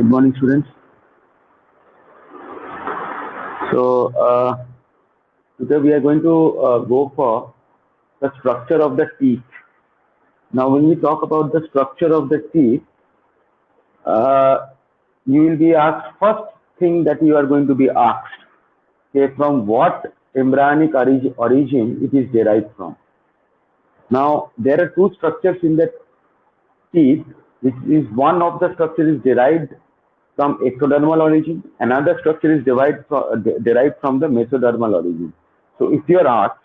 Good morning, students. So today we are going to go for the structure of the teeth. Now, when we talk about the structure of the teeth, you will be asked first thing that you are going to be asked, okay, from what embryonic origin it is derived from. Now, there are two structures in the teeth, which is one of the structure is derived from ectodermal origin, another structure is derived from the mesodermal origin. So if you are asked,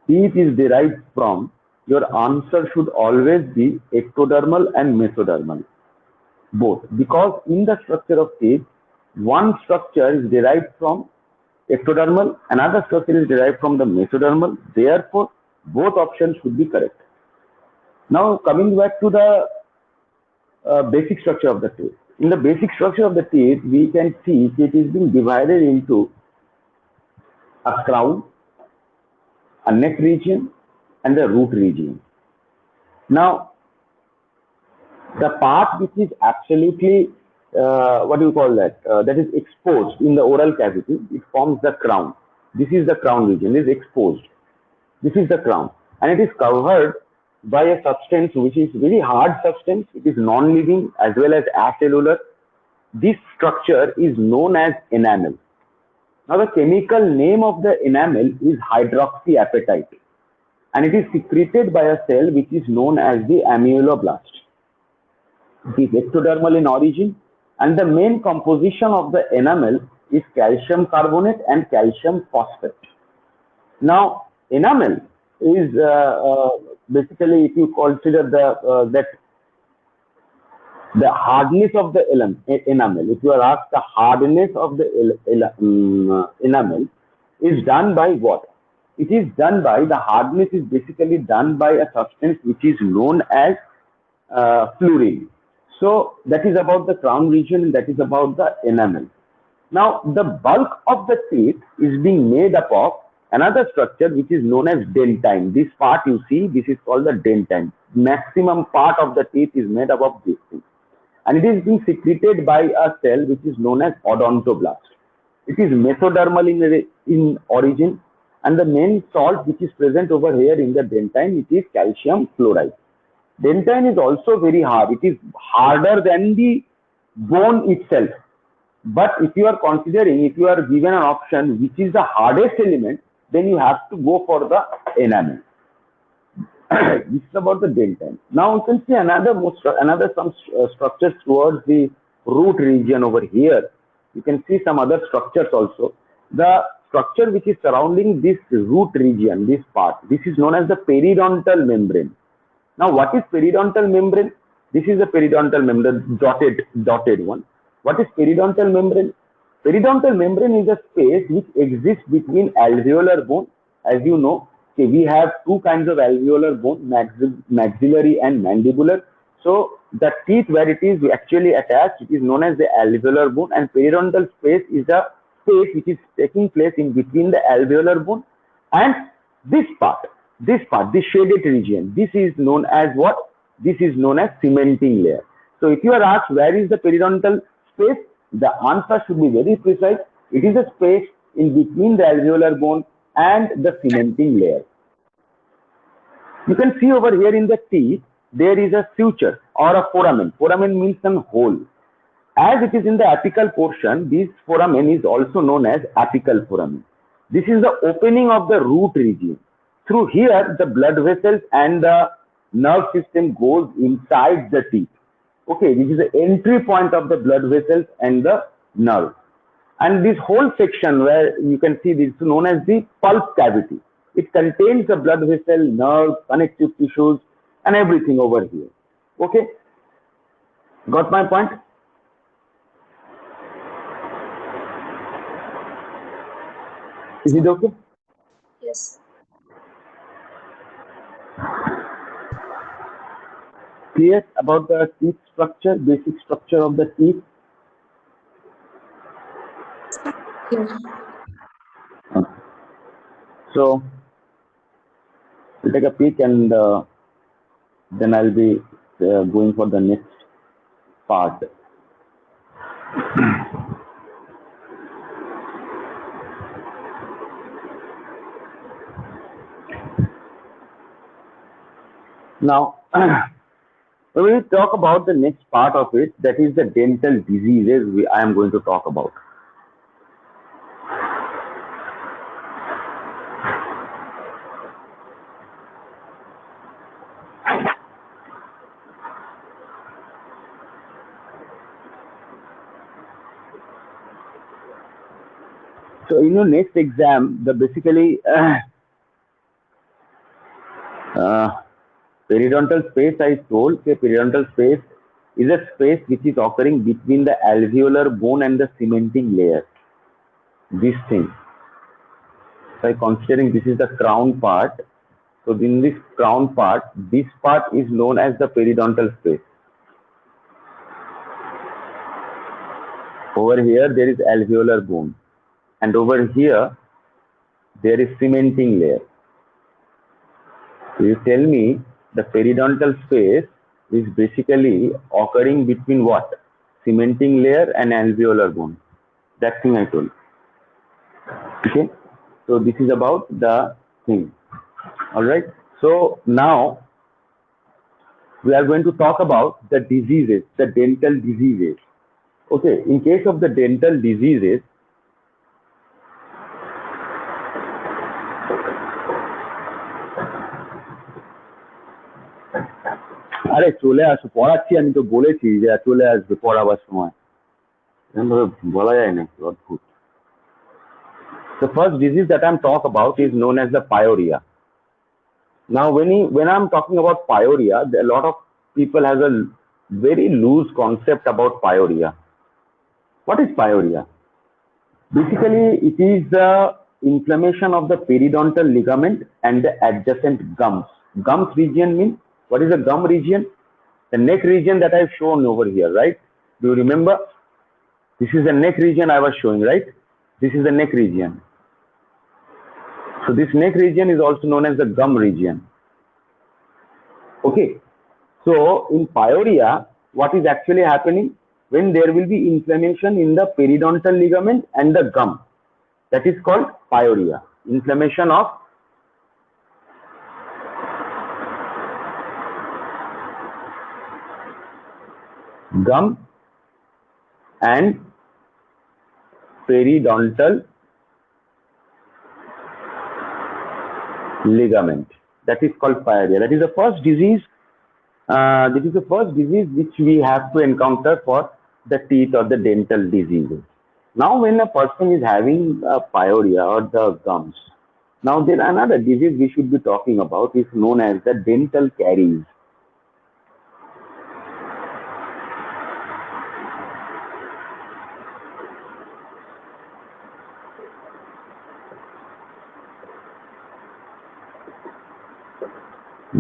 teeth is derived from, your answer should always be ectodermal and mesodermal, both, because in the structure of teeth, one structure is derived from ectodermal, another structure is derived from the mesodermal. Therefore, both options should be correct. Now, coming back to the basic structure of the teeth. In the basic structure of the teeth, we can see it is being divided into a crown, a neck region, and the root region. Now, the part which is absolutely, what do you call that? That is exposed in the oral cavity, it forms the crown. This is the crown region, it is exposed. This is the crown, and it is covered by a substance which is very hard substance. It is non-living as well as acellular. This structure is known as enamel. Now, the chemical name of the enamel is hydroxyapatite, and it is secreted by a cell which is known as the amyloblast. It is ectodermal in origin, and the main composition of the enamel is calcium carbonate and calcium phosphate. Now, enamel is basically, if you consider the hardness of the enamel, if you are asked the hardness of the enamel is done by what? It is done by, the hardness is basically done by a substance which is known as fluorine. So that is about the crown region, and that is about the enamel. Now, the bulk of the teeth is being made up of another structure which is known as dentine. This part you see, this is called the dentine. Maximum part of the teeth is made up of this thing, and it is being secreted by a cell which is known as odontoblast. It is mesodermal in origin, and the main salt which is present over here in the dentine, it is calcium fluoride. Dentine is also very hard. It is harder than the bone itself. But if you are considering, if you are given an option which is the hardest element, then you have to go for the enamel. This is about the dentine. Now you can see some structures towards the root region over here. You can see some other structures also. The structure which is surrounding this root region, this part, this is known as the periodontal membrane. Now, what is periodontal membrane? This is the periodontal membrane, dotted one. What is periodontal membrane? Periodontal membrane is a space which exists between alveolar bone. As you know, okay, we have two kinds of alveolar bone, maxillary and mandibular. So the teeth where it is actually attached, it is known as the alveolar bone, and periodontal space is a space which is taking place in between the alveolar bone and this part, this shaded region. This is known as what? This is known as cementing layer. So if you are asked where is the periodontal space, the answer should be very precise. It is a space in between the alveolar bone and the cementing layer. You can see over here in the teeth, there is a suture or a foramen. Foramen means some hole. As it is in the apical portion, this foramen is also known as apical foramen. This is the opening of the root region. Through here, the blood vessels and the nerve system goes inside the teeth. Okay, this is the entry point of the blood vessels and the nerve. And this whole section where you can see this is known as the pulp cavity. It contains the blood vessel, nerve, connective tissues, and everything over here. Okay, got my point? Is it okay? Yes. Clear about the teeth structure, basic structure of the teeth? Yeah. So we'll take a peek, and then I'll be going for the next part. Now, we will talk about the next part of it, that is the dental diseases I am going to talk about. So in your next exam, the basically periodontal space, I told, periodontal space is a space which is occurring between the alveolar bone and the cementing layer. This thing. So considering this is the crown part, so in this crown part, this part is known as the periodontal space. Over here there is alveolar bone, and over here there is cementing layer. So you tell me the periodontal space is basically occurring between what? Cementing layer and alveolar bone. That thing I told. Okay. So this is about the thing. All right. So now we are going to talk about the diseases, the dental diseases. Okay. In case of the dental diseases, আরে চলে আসো, পড়াচ্ছি, আমি তো বলেছি যে চলে আসবে পড়াবার সময়, বলা যায় না, অদ্ভুত। The first disease that I'm talking about is known as the pyorrhea. Now, when I'm talking about pyorrhea, a lot of people has a very loose concept about pyorrhea. What is pyorrhea? Basically, it is the inflammation of the periodontal ligament and the adjacent gums. Gums region means, what is the gum region? The neck region that I've shown over here, right? Do you remember? This is the neck region I was showing, right? This is the neck region. So this neck region is also known as the gum region. Okay. So in pyorrhea, what is actually happening? When there will be inflammation in the periodontal ligament and the gum, that is called pyorrhea. Inflammation of gum and periodontal ligament. That is called pyorrhea. That is the first disease. This is the first disease which we have to encounter for the teeth or the dental diseases. Now, when a person is having a pyorrhea or the gums, now there another disease we should be talking about is known as the dental caries.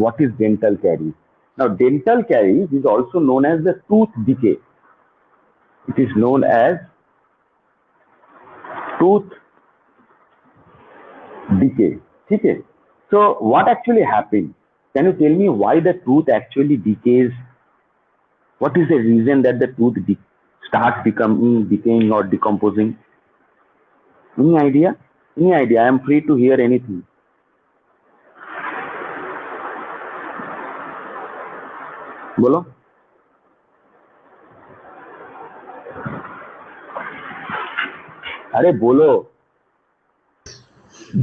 What is dental caries? Now, dental caries is also known as the tooth decay. It is known as tooth decay. Okay. So, what actually happens? Can you tell me why the tooth actually decays? What is the reason that the tooth starts decaying or decomposing? Any idea? Any idea? I am free to hear anything. बोलो। अरे बोलो।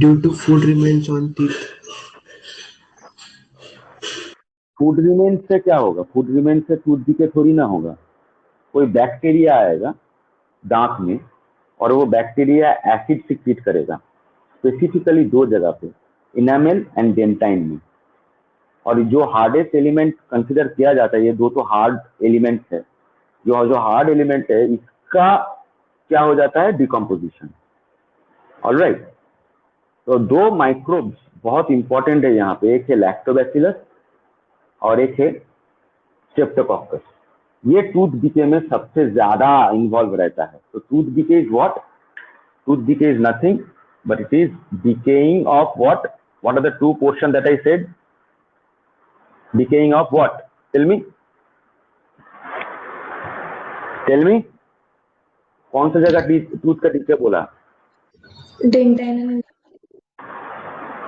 Due to food remains on teeth. Food remains से क्या होगा? Food remains से tooth decay थोड़ी ना होगा। कोई बैक्टीरिया आएगा दांत में और वो बैक्टीरिया एसिड सिक्रीट करेगा, स्पेसिफिकली दो जगह पे, इनामेल एंड डेंटाइन में। और जो हार्डेस्ट एलिमेंट कंसिडर किया जाता है, ये दो तो हार्ड एलिमेंट्स है, जो हार्ड एलिमेंट है इसका क्या हो जाता है? डिकम्पोजिशन। ऑलराइट। तो दो माइक्रोब्स बहुत इंपॉर्टेंट है यहाँ पे, एक है लैक्टोबैसिलस और एक है स्ट्रेप्टोकोकस। ये टूथ डिके में सबसे ज्यादा इन्वॉल्व रहता है। तो tooth decay is what? Tooth decay is nothing but it is decaying of what? What are the two portion that I said? Decaying of what? Tell me. Tell me. कौन सा जगह tooth का teacher बोला? Dentine.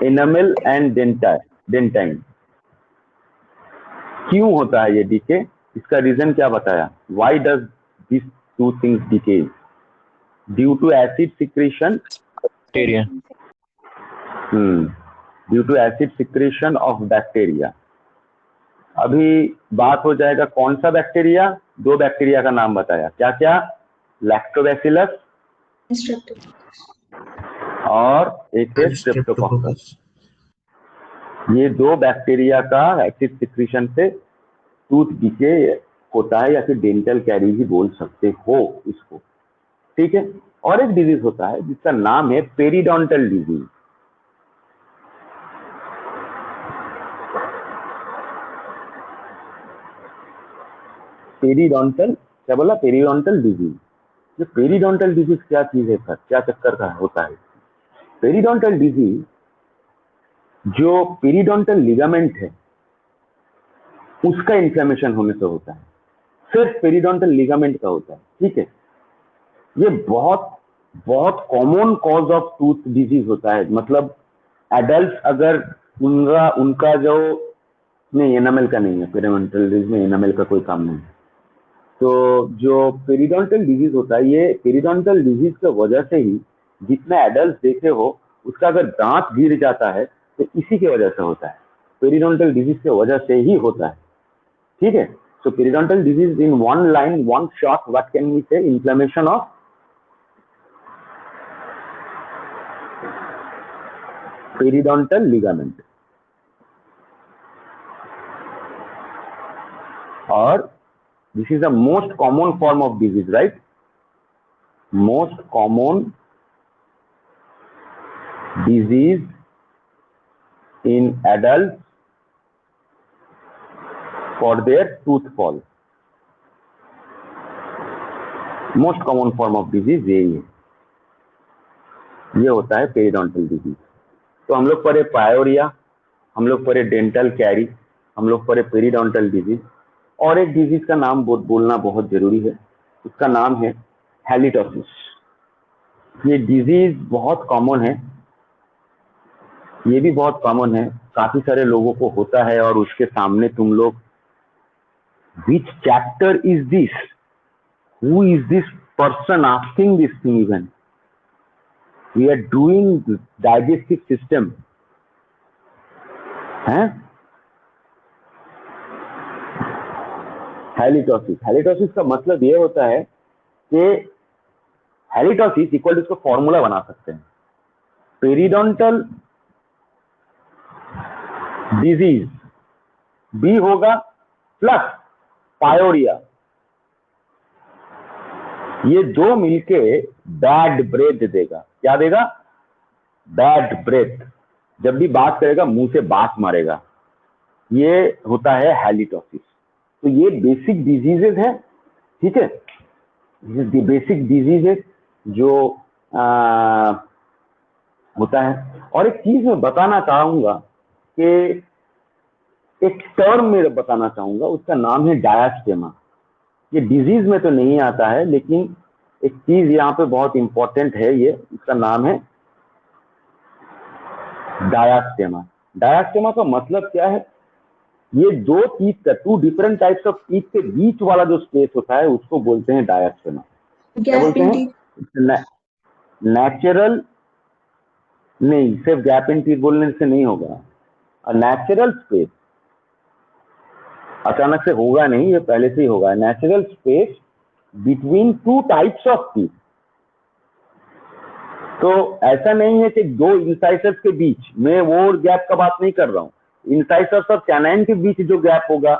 Enamel and dentine. क्यों होता है ये decay? इसका रीजन क्या बताया? Why does this two things decay? Due to acid secretion, bacteria. Due to acid secretion of bacteria. अभी बात हो जाएगा कौन सा बैक्टीरिया? 2 बैक्टीरिया का नाम बताया, क्या क्या? लैक्टोबैसिलस और एक है स्ट्रेप्टोकोकस। ये 2 बैक्टीरिया का एसिड सिक्रेशन से टूथ डीके होता है, या फिर डेंटल कैरी भी बोल सकते हो इसको, ठीक है। और एक डिजीज होता है जिसका नाम है पेरिडोंटल डिजीज। पेरिडोंटल, क्या बोला? Periodontal disease. ये पेरिडोंटल डिजीज क्या चीज है सर, क्या चक्कर का होता है? पेरिडोंटल डिजीज, जो पेरिडोंटल लिगामेंट है उसका इन्फ्लेमेशन होने से होता है, सिर्फ पेरिडोंटल लिगामेंट का होता है, ठीक है। ये बहुत बहुत common cause of tooth disease होता है। मतलब एडल्ट अगर उनका जो नहीं, एनामेल का नहीं है, पेरिडोंटल डिजीज में एनामेल का कोई काम नहीं है। तो जो पेरिडोंटल डिजीज होता है, ये पेरिडोंटल डिजीज की वजह से ही जितने एडल्ट देखे हो उसका अगर दांत गिर जाता है तो इसी की वजह से होता है, पेरिडोंटल डिजीज की वजह से ही होता है, ठीक है। So periodontal disease in one line, one shot, what can we say? Inflammation of periodontal ligament. और this is the most common form of disease, right? Most common disease in adults for their tooth fall. Most common form of disease यही है, ये होता है periodontal disease. तो हम लोग पढ़े पायोरिया, हम लोग पढ़े डेंटल कैरी, हम लोग पढ़े पेरिडोंटल डिजीज। और एक डिजीज का नाम बोलना बहुत जरूरी है, उसका नाम है हैलिटोसिस। ये डिजीज बहुत कॉमन है, ये भी बहुत कॉमन है, काफी सारे लोगों को होता है। और उसके सामने तुम लोग, which chapter is this, who is this person asking this thing? Even we are doing digestive system है। हैलिटोसिस, हैलिटोसिस का मतलब ये होता है कि हैलिटोसिस इक्वल टू, इसको फॉर्मूला बना सकते हैं, पेरिडोंटल डिजीज बी होगा प्लस पायोरिया, ये 2 मिलके बैड ब्रेथ देगा। क्या देगा? Bad breath. जब भी बात करेगा मुंह से बात मारेगा, ये होता है हैलिटोसिस। तो ये बेसिक डिजीजेज है, ठीक है, बेसिक डिजीजेज जो होता है। और एक चीज मैं बताना चाहूंगा कि एक टर्म में बताना चाहूंगा, उसका नाम है डायास्टेमा। ये डिजीज में तो नहीं आता है, लेकिन एक चीज यहाँ पे बहुत इंपॉर्टेंट है, ये इसका नाम है डायास्टेमा। डायास्टेमा का मतलब क्या है? ये 2 टीथ का, 2 डिफरेंट टाइप्स ऑफ टीथ के बीच वाला जो स्पेस होता है उसको बोलते हैं डायास्टेमा। क्या बोलते हैं? नेचुरल नहीं, सिर्फ गैप इन टीथ बोलने से नहीं होगा। नेचुरल स्पेस अचानक से होगा नहीं, ये पहले से ही होगा। Natural space between 2 types of teeth. तो ऐसा नहीं है कि 2 इंसाइसर्स के बीच में, वो गैप का बात नहीं कर रहा हूँ। इंसाइसर्स और कैनाइन के बीच जो गैप होगा,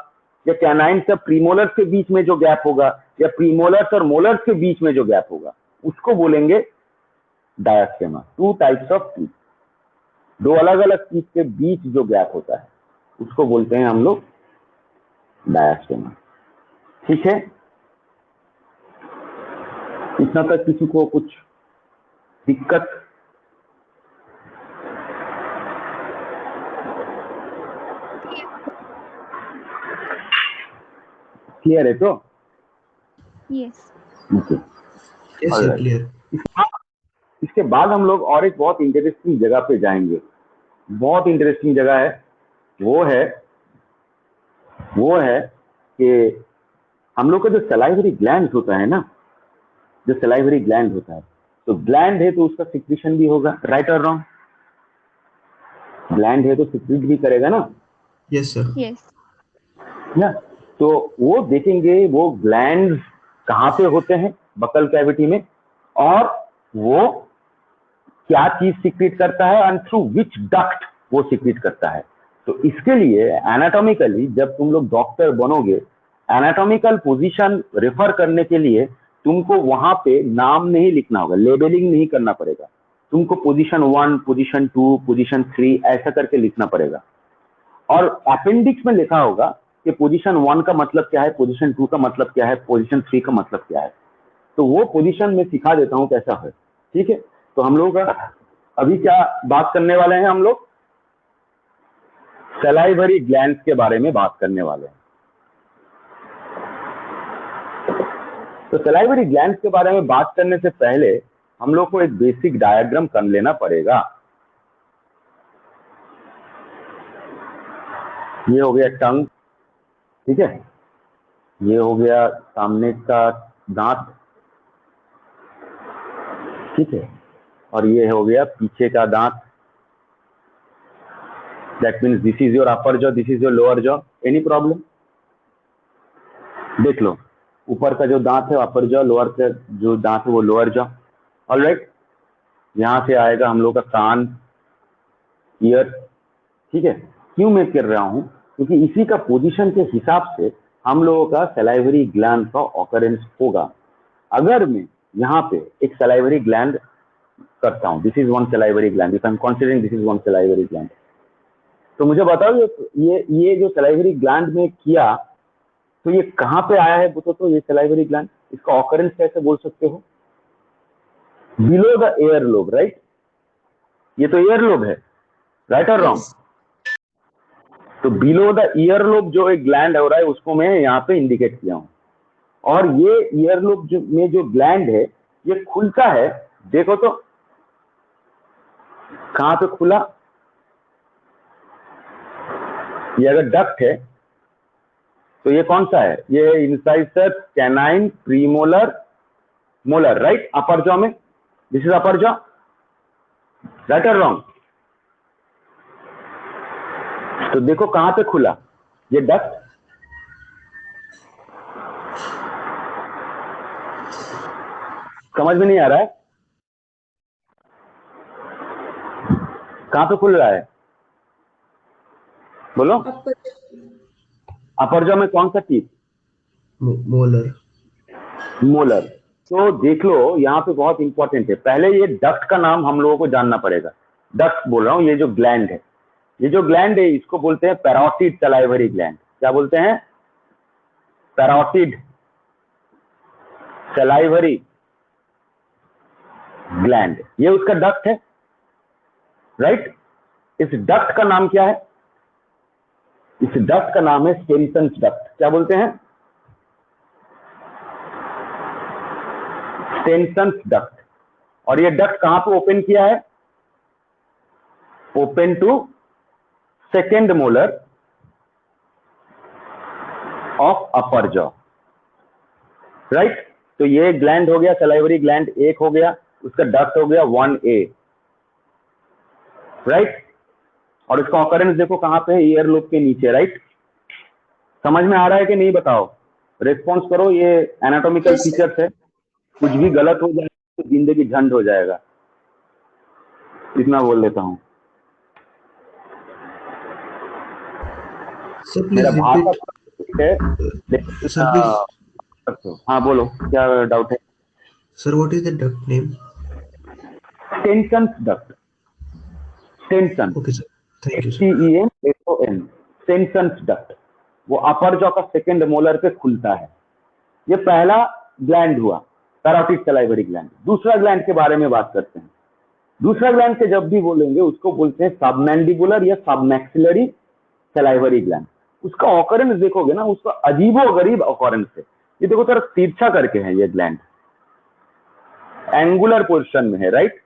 या कैनाइन से प्रीमोलर्स के बीच में जो गैप होगा, या प्रीमोलर्स और मोलर्स के बीच में जो गैप होगा, उसको बोलेंगे डायास्टेमा। 2 टाइप्स ऑफ टीथ, 2 अलग अलग टीथ के बीच जो गैप होता है उसको बोलते हैं हम लोग डायास्टेमा, ठीक है। इतना तक किसी को कुछ दिक्कत? क्लियर है तो? Yes. Okay. Yes, sir, Alright. clear. इसके बाद हम लोग और एक बहुत इंटरेस्टिंग जगह पे जाएंगे, बहुत इंटरेस्टिंग जगह है, वो है कि हम लोग का जो सलाइवरी ग्लैंड होता है ना, जो सलाइवरी ग्लैंड होता है, तो ग्लैंड है तो उसका सिक्रीशन भी होगा, राइट और रॉन्ग? ग्लैंड है तो सिक्रीट भी करेगा ना, Yes, sir. Yes. ना? तो वो देखेंगे वो ग्लैंड्स कहाँ पे होते हैं बकल कैविटी में, और वो क्या चीज सिक्रीट करता है एंड थ्रू विच डक्ट वो सिक्रीट करता है। तो इसके लिए एनाटॉमिकली जब तुम लोग डॉक्टर बनोगे, एनाटॉमिकल पोजीशन रेफर करने के लिए तुमको वहां पे नाम नहीं लिखना होगा, लेबलिंग नहीं करना पड़ेगा, तुमको पोजीशन 1, पोजीशन 2, पोजीशन 3 ऐसा करके लिखना पड़ेगा। और अपेंडिक्स में लिखा होगा कि पोजीशन 1 का मतलब क्या है, पोजीशन 2 का मतलब क्या है, पोजीशन 3 का मतलब क्या है। तो वो पोजीशन में सिखा देता हूं कैसा है, ठीक है? तो हम लोग अभी क्या बात करने वाले हैं, हम लोग सलाइवरी ग्लैंड्स के बारे में बात करने वाले हैं। तो सलाइवरी ग्लैंड्स के बारे में बात करने से पहले हम लोग को एक बेसिक डायग्राम कर लेना पड़ेगा। ये हो गया टंग, ठीक है, ये हो गया सामने का दांत, ठीक है, और ये हो गया पीछे का दांत। That means this is your upper jaw, this is your lower jaw. Any problem? देख लो, ऊपर का जो दांत है अपर जॉ, लोअर का जो दांत है वो लोअर जॉ। ऑलराइट, यहां से आएगा हम लोग का कान, ईयर, ठीक है। क्यों मैं कर रहा हूं? क्योंकि इसी का पोजीशन के हिसाब से हम लोगों का सलाइवरी ग्लैंड का ऑकरेंस होगा। अगर मैं यहाँ पे एक सलाइवरी ग्लैंड करता हूँ, this is one salivary gland, if I am considering this is one salivary gland, तो मुझे बताओ ये जो सलाइवरी ग्लैंड में किया, तो ये कहाँ पे आया है बोलो तो, ये सलाइवरी ग्लैंड, इसका ऑकरेंस कैसे बोल सकते हो? Below the air lobe, right? ये तो एयर लोब है, राइट और रॉन्ग? Yes. तो बिलो द ईयर लोब जो एक ग्लैंड हो रहा है उसको मैं यहाँ पे इंडिकेट किया हूँ। और ये ईयर लोब में जो ग्लैंड है ये खुलता है, देखो तो कहाँ पे खुला, ये अगर डक्ट है तो ये कौन सा है, ये incisor canine premolar molar, right? Upper jaw में, this is upper jaw, right और रॉन्ग? तो देखो कहां पे खुला, ये डक्ट, समझ में नहीं आ रहा है? कहां पे खुल रहा है बोलो? Upper. अपर जॉ में कौन सा टीथ? Molar. मोलर। तो देख लो यहाँ पे बहुत इंपॉर्टेंट है, पहले ये डक्ट का नाम हम लोगों को जानना पड़ेगा। डक्ट बोल रहा हूँ, ये जो ग्लैंड है, ये जो ग्लैंड है इसको बोलते हैं पैरोटिड सलाइवरी ग्लैंड। क्या बोलते हैं? पैरोटिड सलाइवरी ग्लैंड, ये उसका डक्ट है, राइट? इस डक्ट का नाम क्या है? इस डक्ट का नाम है स्टेनसन्स डक्ट। क्या बोलते हैं? Stensen's duct. और ये डक्ट कहां पे ओपन किया है? Open to second molar of upper jaw, right? तो ये ग्लैंड हो गया सलाइवरी ग्लैंड, एक हो गया, उसका डक्ट हो गया 1A, राइट? और इसका ऑकरेंस देखो कहां पे है, ईयर लोब के नीचे, राइट? समझ में आ रहा है कि नहीं बताओ, रिस्पॉन्स करो। ये एनाटॉमिकल Yes, sir. फीचर्स है, कुछ भी गलत हो जाए तो जिंदगी झंड हो जाएगा, इतना बोल देता हूं। Sir, मेरा please भाषा repeat. है, Sir, please. लेकिन हाँ बोलो, क्या डाउट है? Sir, what is the duct name? Stensen's duct, Stensen, Okay, sir. Thank you, sir. STENSON, Stensen's duct, वो अपर जॉ का सेकेंड मोलर पे खुलता है। ये पहला ग्लैंड हुआ, पैरोटिड सलाइवरी ग्लैंड। दूसरा ग्लैंड के बारे में बात करते हैं। दूसरा ग्लैंड के जब भी बोलेंगे उसको बोलते हैं सबमैंडिबुलर या सबमैक्सिलरी सलाइवरी ग्लैंड। उसका ऑकरेंस देखोगे ना, उसका अजीबो गरीब ऑकरेंस है। ये देखो सर, तिरछा करके है ये ग्लैंड, एंगुलर पोजीशन में है, राइट।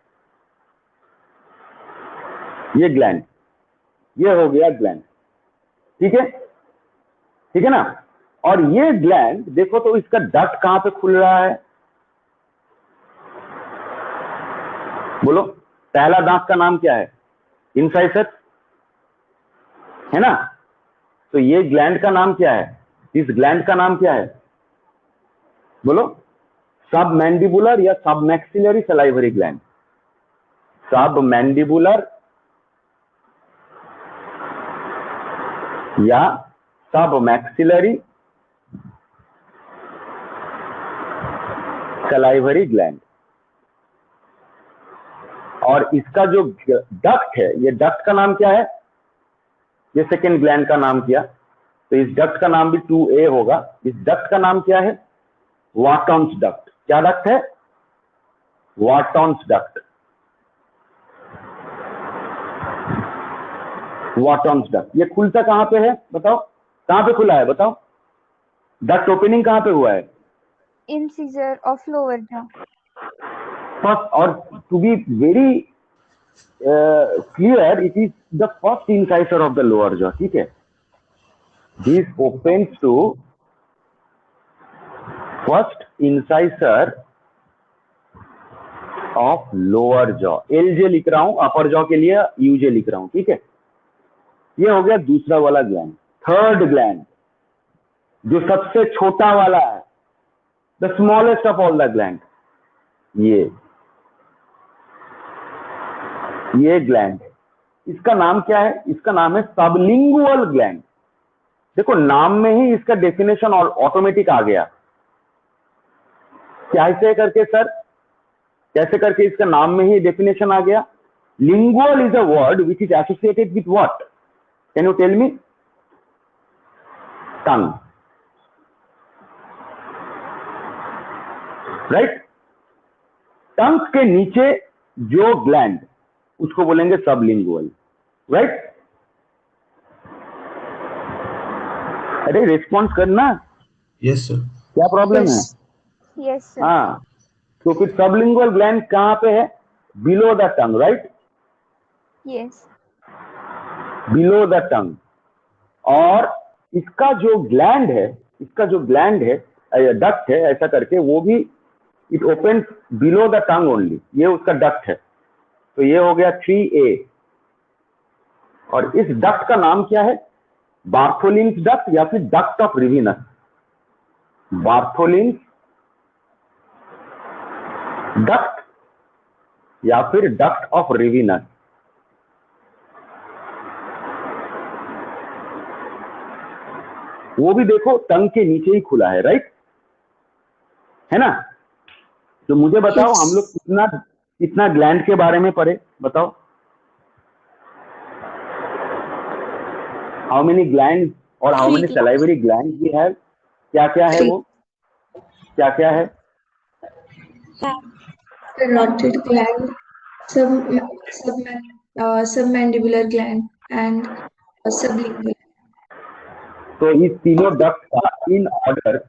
ये ग्लैंड, ये हो गया ग्लैंड, ठीक है, ठीक है ना। और ये ग्लैंड देखो तो इसका डक्ट कहां पे खुल रहा है, बोलो। पहला दांत का नाम क्या है, इंसाइसर, है ना। तो ये ग्लैंड का नाम क्या है, इस ग्लैंड का नाम क्या है, बोलो। सब मैंडिबुलर या सब मैक्सिलरी सलाइवरी ग्लैंड, सब मैंडिबुलर या सब मैक्सिलरी सलाइवरी ग्लैंड। और इसका जो डक्ट है, ये डक्ट का नाम क्या है, ये सेकेंड ग्लैंड का नाम किया, तो इस डक्ट का नाम भी 2A होगा। इस डक्ट का नाम क्या है, वाटॉन्स डक्ट। क्या डक्ट है, वाटॉन्स डक्ट, वाटॉन्स डक्ट। ये खुलता कहां पे है बताओ, कहां पे खुला है बताओ, डक्ट ओपनिंग कहां पे हुआ है, incisor of lower jaw. First, और to be very clear, it is the first incisor of the lower jaw, ठीक है। This opens to first incisor of lower jaw. LJ लिख रहा हूं, अपर जॉ के लिए यूजे लिख रहा हूं, ठीक है। ये हो गया दूसरा वाला ग्लैंड। थर्ड ग्लैंड जो सबसे छोटा वाला है, the smallest of all the gland, ये ग्लैंड, इसका नाम क्या है, इसका नाम है सबलिंगुअल ग्लैंड। देखो नाम में ही इसका डेफिनेशन ऑटोमेटिक आ गया, कैसे करके सर, कैसे करके इसका नाम में ही डेफिनेशन आ गया। Lingual is a word which is associated with what, can you tell me, tongue, right. Tongue के नीचे जो ग्लैंड, उसको बोलेंगे सबलिंगुअल, राइट। अरे रिस्पॉन्स करना, यस सर। क्या प्रॉब्लम है, यस सर। हाँ। तो फिर सबलिंगुअल ग्लैंड कहां पे है, below the tongue, right, yes. Below the tongue. और इसका जो ग्लैंड है, इसका जो ग्लैंड है, डक्ट है ऐसा करके, वो भी it open below the tongue only, ये उसका डक्ट है। तो ये हो गया 3A। और इस डक्ट का नाम क्या है, बार्थोलिन्स डक्ट या फिर duct of Rivinus, Bartholin's duct या फिर डक्ट ऑफ रिविनस। वो भी देखो टंग के नीचे ही खुला है, राइट, है ना। तो मुझे बताओ Yes. हम लोग कितना कितना ग्लैंड के बारे में पढ़े, बताओ। हाउ मेनी ग्लैंड और how Three many glands. Salivary gland we have, क्या क्या है वो, क्या क्या है, Carotid gland, submandibular gland, and sublingual. तो इस तीनों डक्ट का इन ऑर्डर,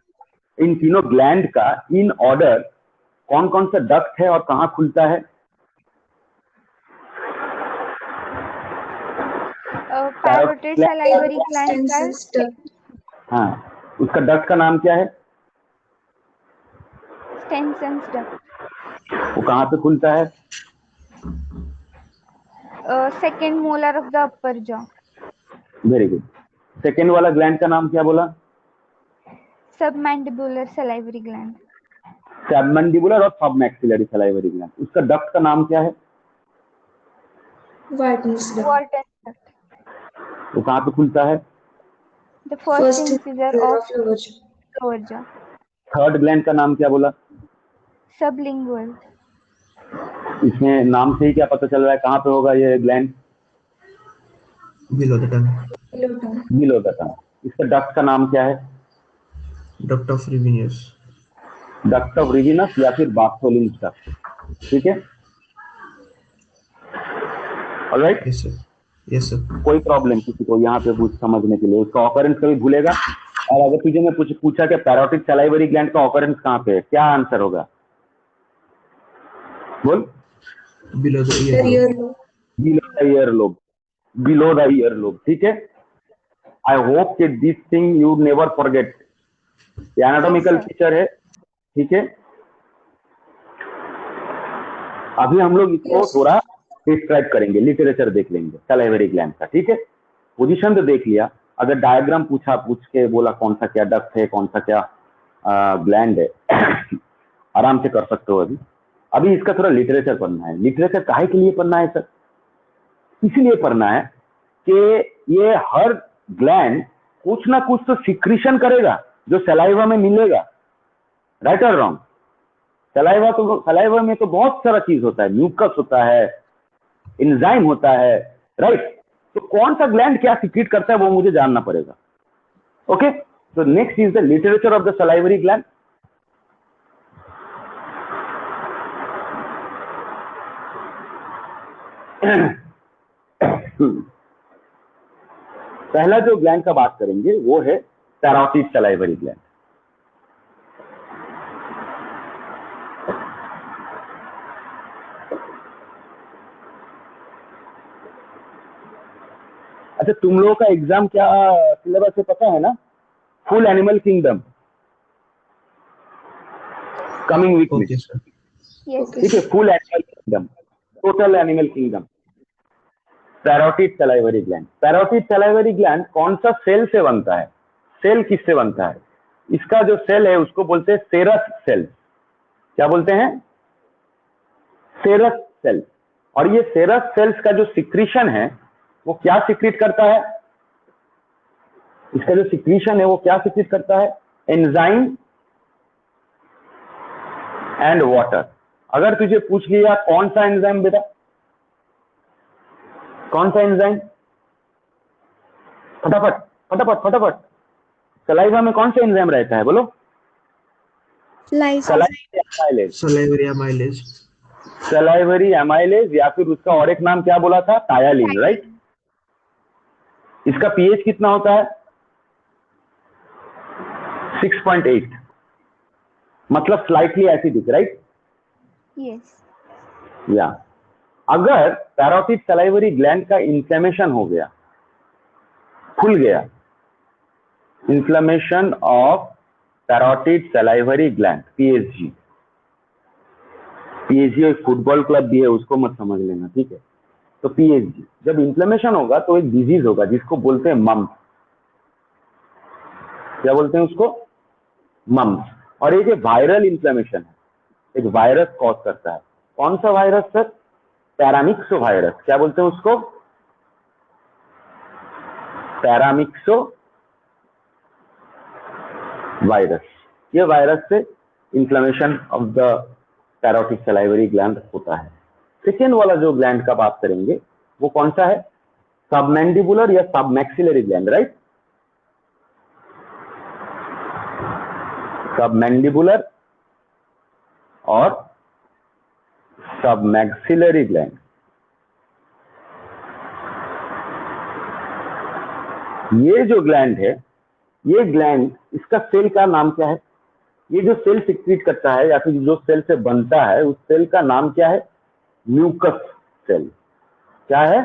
इन तीनों ग्लैंड का इन ऑर्डर कौन कौन सा डक्ट है और कहां खुलता है, पैरोटिड सलाइवरी ग्लैंड का Extensus duct. हाँ, उसका डक्ट का नाम क्या है, स्टेंसन्स डक्ट। वो कहां पे खुलता है, second molar of the upper jaw. Very good. Second वाला ग्लैंड का नाम क्या बोला, सबमैंडिबुलर सलाइवरी ग्लैंड। सबमैंडिबुलर और सबमैक्सिलरी सलाइवरी ग्लैंड, उसका डक्ट का नाम क्या है, Wharton's duct. वॉल्टन डक्ट। वो कहां पे खुलता है, the first First incisor incisor of of lower jaw. Lower jaw. Third gland का नाम क्या बोला, सबलिंगुअल। इसमें नाम से ही क्या पता चल रहा है कहां पे होगा ये gland, below the tongue. Below tongue. Below the tongue. इसका डक्ट का नाम क्या है, duct of Rivinus. Duct of Rivinus या फिर बार्थोलिन्स डक्ट, ठीक है, alright. Yes sir. Yes sir. कोई प्रॉब्लम किसी को यहाँ पे कुछ समझने के लिए, उसका ऑकरेंस कभी भूलेगा। और अगर तुझे मैं पूछा कि पैरोटिड सलाइवरी ग्लैंड का ऑकरेंस कहाँ पे है, क्या आंसर होगा, बोल। Below the The earlobe. earlobe. Below the earlobe, ठीक है। I hope that this thing you never forget. ये anatomical sir. feature है, ठीक है। अभी हम लोग इसको Yes. थोड़ा डिस्क्राइब करेंगे, लिटरेचर देख लेंगे सलाइवरी ग्लैंड का, ठीक है। पोजीशन तो देख लिया, अगर डायग्राम पूछ के बोला कौन सा क्या डक्ट है, कौन सा क्या ग्लैंड है, आराम से कर सकते हो। अभी इसका थोड़ा लिटरेचर पढ़ना है। लिटरेचर काहे के लिए पढ़ना है सर? इसलिए पढ़ना है कि ये हर ग्लैंड कुछ ना कुछ तो सिक्रीशन करेगा जो सलाइवा में मिलेगा, राइट और रॉन्ग। सलाइवा में तो बहुत सारा चीज होता है, म्यूकस होता है, एंजाइम होता है, राइट। तो कौन सा ग्लैंड क्या सिक्रीट करता है वो मुझे जानना पड़ेगा। ओके, तो next is the literature of the salivary gland. पहला जो ग्लैंड का बात करेंगे वो है पैरोटिड सलाइवरी ग्लैंड। अच्छा, तुम लोगों का एग्जाम क्या सिलेबस है पता है ना? Full animal kingdom coming week में, Okay, sir. Yes. Okay. ठीक है। Full animal kingdom, total animal kingdom, parotid salivary gland. Parotid salivary gland कौन सा सेल से बनता है? सेल किससे बनता है? इसका जो सेल है उसको बोलते हैं सेरस सेल। क्या बोलते हैं? सेरस सेल। और ये सेरस सेल्स का जो सिक्रीशन है वो क्या सिक्रीट करता है? इसका जो सिक्रीशन है वो क्या सिक्रीट करता है? Enzyme and water. अगर तुझे पूछ लिया कौन सा एंजाइम बेटा, कौन सा एंजाइम, फटाफट फटाफट फटाफट, सलाइवा में कौन सा एंजाइम रहता है बोलो? Salivary amylase. Salivary amylase. Salivary amylase, या फिर उसका और एक नाम क्या बोला था? टायालिन, राइट। इसका पीएच कितना होता है? 6.8, मतलब स्लाइटली एसिडिक, राइट। Yes. या अगर पैरोटिड सलाइवरी ग्लैंड का इन्फ्लेमेशन हो गया, फूल गया, inflammation of parotid salivary gland, PSG. PSG एक फुटबॉल क्लब भी है, उसको मत समझ लेना, ठीक है। तो पीएसजी जब इन्फ्लेमेशन होगा तो एक डिजीज होगा जिसको बोलते हैं मम्स। क्या बोलते हैं उसको? मम्स। और एक वायरल इन्फ्लेमेशन है, एक वायरस कॉज करता है। कौन सा वायरस सर? Paramyxo virus. क्या बोलते हैं उसको? Paramyxo virus. ये वायरस से inflammation of the parotid salivary gland होता है। सेकेंड वाला जो ग्लैंड का बात करेंगे वो कौन सा है? सबमैंडिबुलर या सबमैक्सिलरी ग्लैंड, राइट। सबमैंडिबुलर और सबमैक्सिलरी ग्लैंड। ये जो ग्लैंड है, ये ग्लैंड, इसका सेल का नाम क्या है? ये जो सेल सिक्रीट करता है या फिर जो सेल से बनता है उस सेल का नाम क्या है? Mucus cell. क्या है?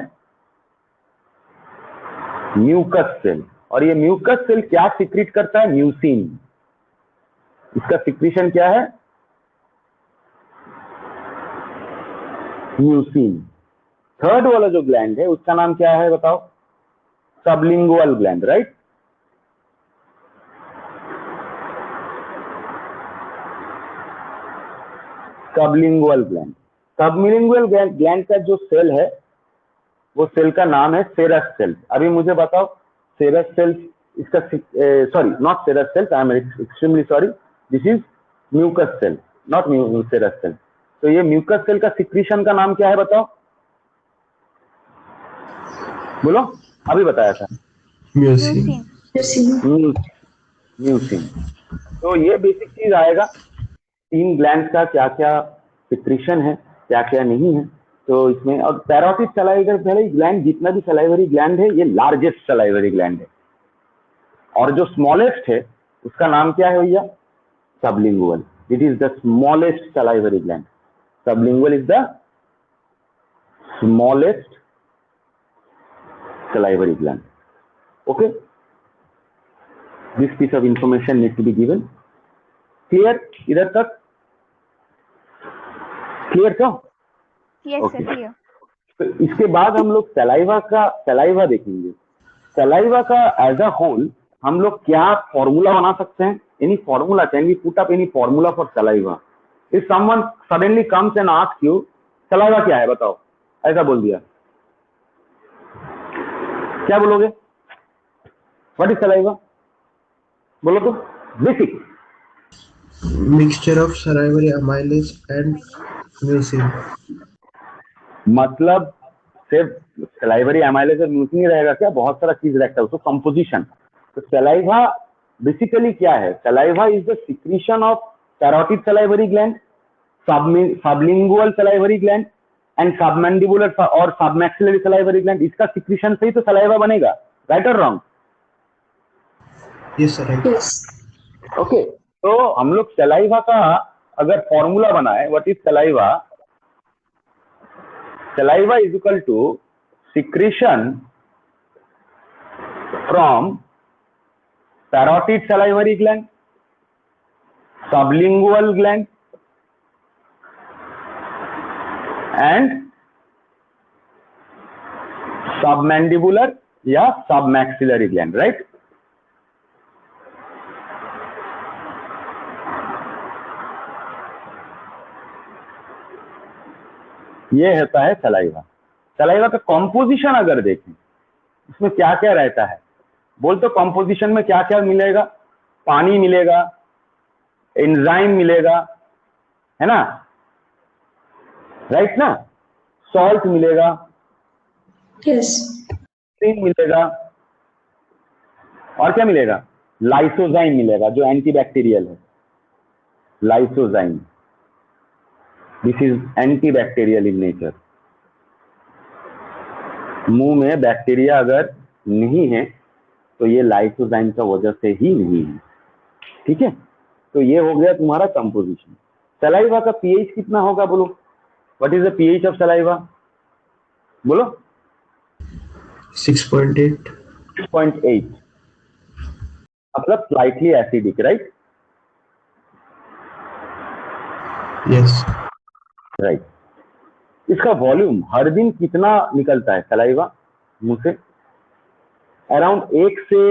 Mucus cell. और ये म्यूकस सेल क्या सिक्रीट करता है? म्यूसिन। इसका सिक्रीशन क्या है? म्यूसिन। थर्ड वाला जो ग्लैंड है उसका नाम क्या है बताओ? Sublingual gland, right. Sublingual gland. Sublingual gland का जो सेल है वो सेल का नाम है सेरस सेल। अभी मुझे बताओ सेरस सेल, इसका sorry not serous cell, I am extremely sorry, this is mucous cell, not serous cell. तो ये म्यूकस सेल का सिक्रीशन का नाम क्या है बताओ? बोलो, अभी बताया था। Mucin. Mucin. Mucin. म्यूसिन। तो ये बेसिक चीज आएगा, तीन ग्लैंड का क्या क्या सिक्रीशन है, क्या क्या नहीं है। तो इसमें और पैरोटिड सलाइवरी ग्लैंड, जितना भी सलाइवरी ग्लैंड है ये लार्जेस्ट सलाइवरी ग्लैंड है। और जो स्मॉलेस्ट है उसका नाम क्या है भैया? Sublingual. It is the smallest salivary gland, Sublingual is the smallest salivary gland. Okay, this piece of information need to be given. Clear? इधर तक क्लियर था? Yes, Okay. sir, clear. तो इसके बाद हम लोग सलाइवा देखेंगे. सलाइवा का एज अ होल हम लोग क्या फॉर्मूला बना सकते हैं? Any formula? Can we put up any formula for saliva? If someone suddenly comes and ask you saliva क्या है बताओ, ऐसा बोल दिया, क्या बोलोगे? What is saliva? बोलो तो basic. Mixture of salivary amylase and mucin. मतलब सिर्फ सलाइवरी एमाइलेज और म्यूसिन ही रहेगा क्या? बहुत सारा चीज रहता है उसको, कंपोजिशन. तो सलाइवा बेसिकली क्या है? Saliva is the secretion of carotid salivary gland, sublingual salivary gland and submandibular और सबमैक्सिलरी सलाइवरी ग्लैंड. इसका सिक्रीशन से ही तो सलाइवा बनेगा. राइट और wrong? Yes, sir, right. Okay, तो हम लोग सलाइवा का अगर फॉर्मूला बनाए, what is saliva? Saliva is equal to secretion from parotid salivary gland, sublingual gland and submandibular या submaxillary gland, right? ये होता है सलाइवा. सलाइवा का कॉम्पोजिशन अगर देखें, इसमें क्या क्या रहता है? बोल तो कॉम्पोजिशन में क्या क्या मिलेगा? पानी मिलेगा, एंजाइम मिलेगा, है ना? राइट ना? सॉल्ट मिलेगा, Yes. क्रीम मिलेगा, और क्या मिलेगा? लाइसोजाइम मिलेगा जो एंटीबैक्टीरियल है. Lysozyme, this is antibacterial in nature. मुंह में बैक्टीरिया अगर नहीं है तो ये लाइसोजाइम का वजह से ही नहीं है. ठीक है, तो ये हो गया तुम्हारा कंपोजिशन. सलाइवा का पीएच कितना होगा बोलो? What is the pH of saliva? बोलो. 6.8. 6.8, मतलब slightly acidic, right? Yes. Right. इसका वॉल्यूम हर दिन कितना निकलता है सलाइवा मुंह से? अराउंड 1 से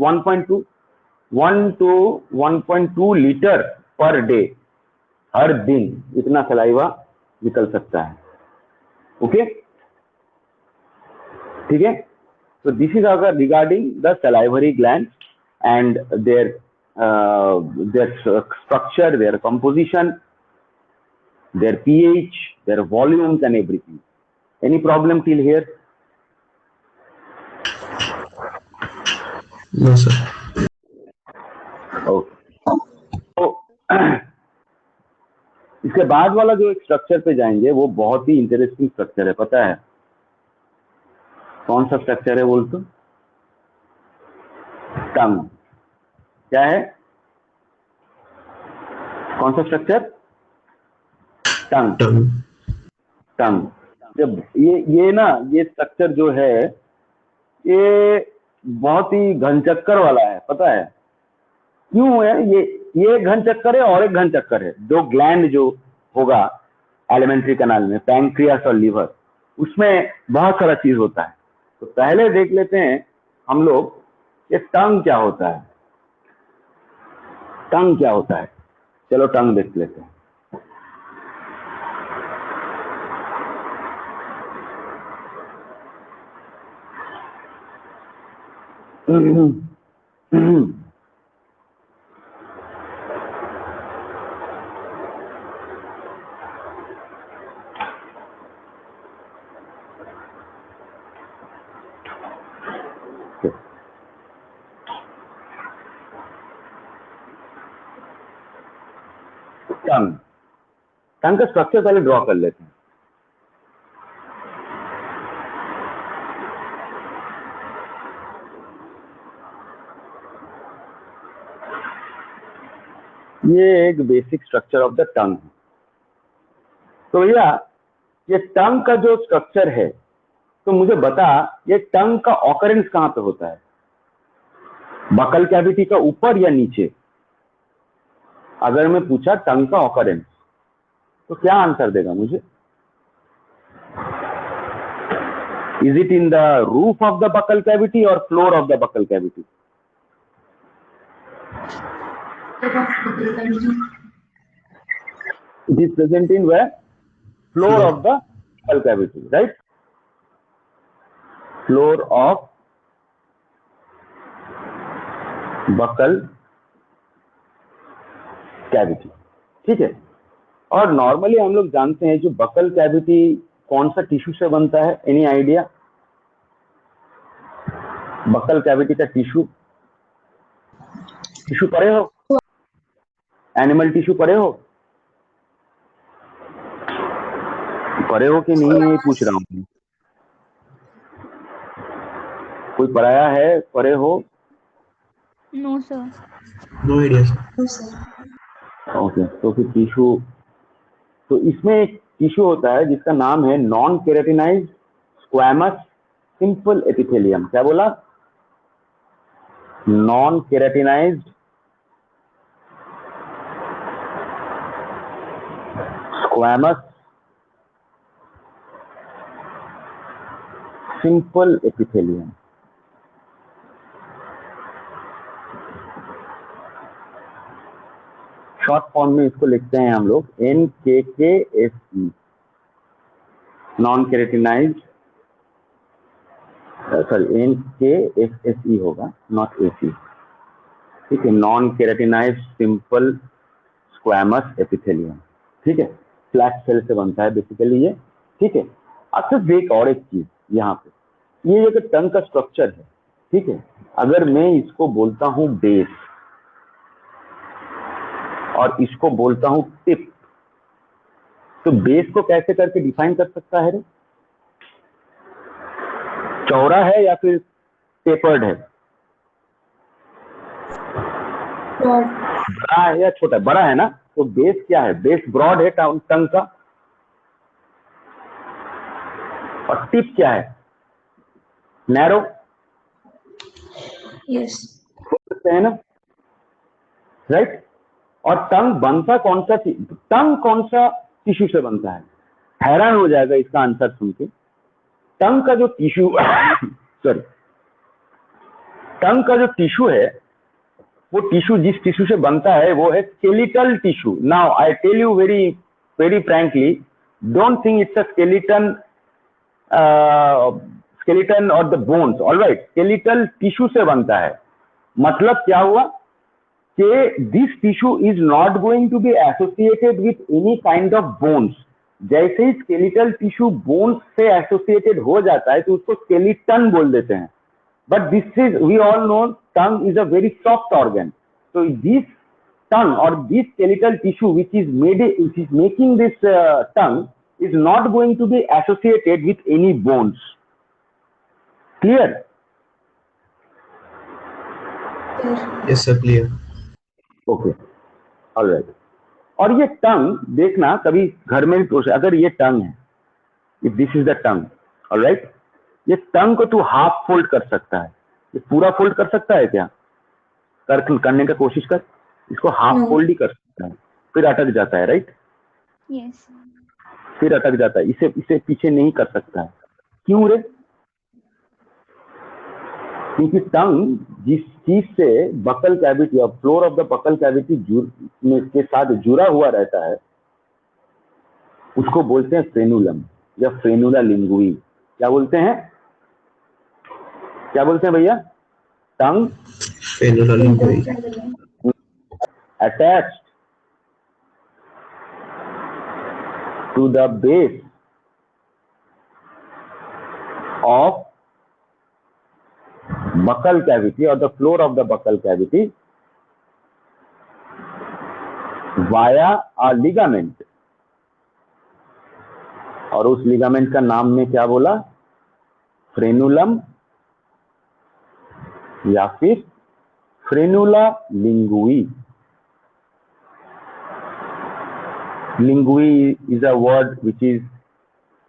1.2, 1 to 1.2 लीटर पर डे. हर दिन इतना सलाइवा निकल सकता है. ओके, ठीक है. तो दिस इज अगर regarding the salivary gland and there structure, their composition, their pH, their volumes and everything. Any problem till here? No, sir. Okay. तो इसके बाद वाला जो एक स्ट्रक्चर पे जाएंगे वो बहुत ही इंटरेस्टिंग स्ट्रक्चर है. पता है कौन सा स्ट्रक्चर है? बोल तो. टंग. क्या है? कौन सा स्ट्रक्चर? टंग. Tongue. टंग. जब ये ना, ये स्ट्रक्चर जो है ये बहुत ही घनचक्कर वाला है. पता है क्यों है? ये घन चक्कर है और एक घन चक्कर है. जो ग्लैंड जो होगा एलिमेंट्री कैनाल में, पैंक्रियास और लीवर, उसमें बहुत सारा चीज होता है. तो पहले देख लेते हैं हम लोग ये टंग क्या होता है. टंग क्या होता है? चलो टंग देख लेते हैं. टंग. टंग का स्ट्रक्चर पहले ड्रॉ कर लेते हैं. ये एक basic structure of the tongue है. तो भैया ये टंग का जो स्ट्रक्चर है, तो मुझे बता ये टंग का ऑकरेंस कहाँ पे होता है, बकल कैविटी का ऊपर या नीचे? अगर मैं पूछा टंग का ऑकरेंस तो क्या आंसर देगा मुझे? Is it in the roof of the buccal cavity और floor of the buccal cavity? It is present in where? Floor of the buccal cavity, right? Floor of buccal cavity, ठीक है। और normally हम लोग जानते हैं जो बकल कैविटी कौन सा टिश्यू से बनता है, एनी आइडिया? बकल कैविटी का टिश्यू पढ़े हो? एनिमल टिश्यू पढ़े हो? पढ़े हो कि नहीं, ये पूछ रहा हूँ। कोई पढ़ाया है? पढ़े हो? No, sir. No idea, sir. No, sir. Okay, तो फिर टिश्यू, तो इसमें एक टिश्यू होता है जिसका नाम है non keratinised squamous simple epithelium. क्या बोला? Non keratinised squamous simple epithelium. Short form में इसको लिखते हैं हम लोग NKKSE, non keratinised, sorry NKSSE होगा, नॉट AC, ठीक है। Non keratinised simple squamous epithelium, ठीक है। फ्लैट सेल से बनता है बेसिकली ये, ठीक है। अब सिर्फ एक और एक चीज यहाँ पे, ये जो टंग का स्ट्रक्चर है, ठीक है, अगर मैं इसको बोलता हूँ बेस और इसको बोलता हूँ टिप, तो बेस को कैसे करके डिफाइन कर सकता है रे? चौड़ा है या फिर टेपर्ड है? Broad. बड़ा है या छोटा? बड़ा है ना, तो बेस क्या है? बेस ब्रॉड है टंग का, और टिप क्या है? Narrow Yes. है ना, राइट। और टंग बनता कौन सा, टंग कौन सा टिश्यू से बनता है? हैरान हो जाएगा इसका आंसर सुन के। टंग का जो टिश्यू सॉरी, टंग का जो टिश्यू है, वो टिश्यू जिस टिश्यू से बनता है वो है skeletal tissue. Now I tell you very very frankly, don't think it's a skeleton, skeleton और the bones, alright. Skeletal tissue से बनता है, मतलब क्या हुआ कि this tissue is not going to be associated with any kind of bones. जैसे ही स्केलेटल टिश्यू बोन्स से एसोसिएटेड हो जाता है तो उसको स्केलेटन बोल देते हैं। But this is, we all know tongue is a very soft organ, so this tongue or this skeletal tissue which is making this tongue is not going to be associated with any bones. Clear? Yes, sir, clear. Okay, all right. और ये टंग देखना कभी घर में भी पूछ, अगर ये टंग है, if this is the tongue, all right, ये टंग को तू हाफ फोल्ड कर सकता है, ये पूरा फोल्ड कर सकता है क्या? करने का कोशिश कर, इसको हाफ No. फोल्ड ही कर सकता है, फिर अटक जाता है, राइट? Yes. फिर अटक जाता है, इसे पीछे नहीं कर सकता है। क्यों रे? क्योंकि टंग जिस चीज से बकल कैविटी और floor of the buccal cavity के साथ जुड़ा हुआ रहता है उसको बोलते हैं फ्रेनुलम या फ्रेनुला लिंगुई। क्या बोलते हैं? क्या बोलते हैं भैया? टंग Frenulum linguae. attached to the base of buccal cavity or the floor of the buccal cavity via a ligament, और उस लिगामेंट का नाम में क्या बोला? फ्रेनुलम या फिर फ्रेनुला लिंगुई। Lingui is a word which is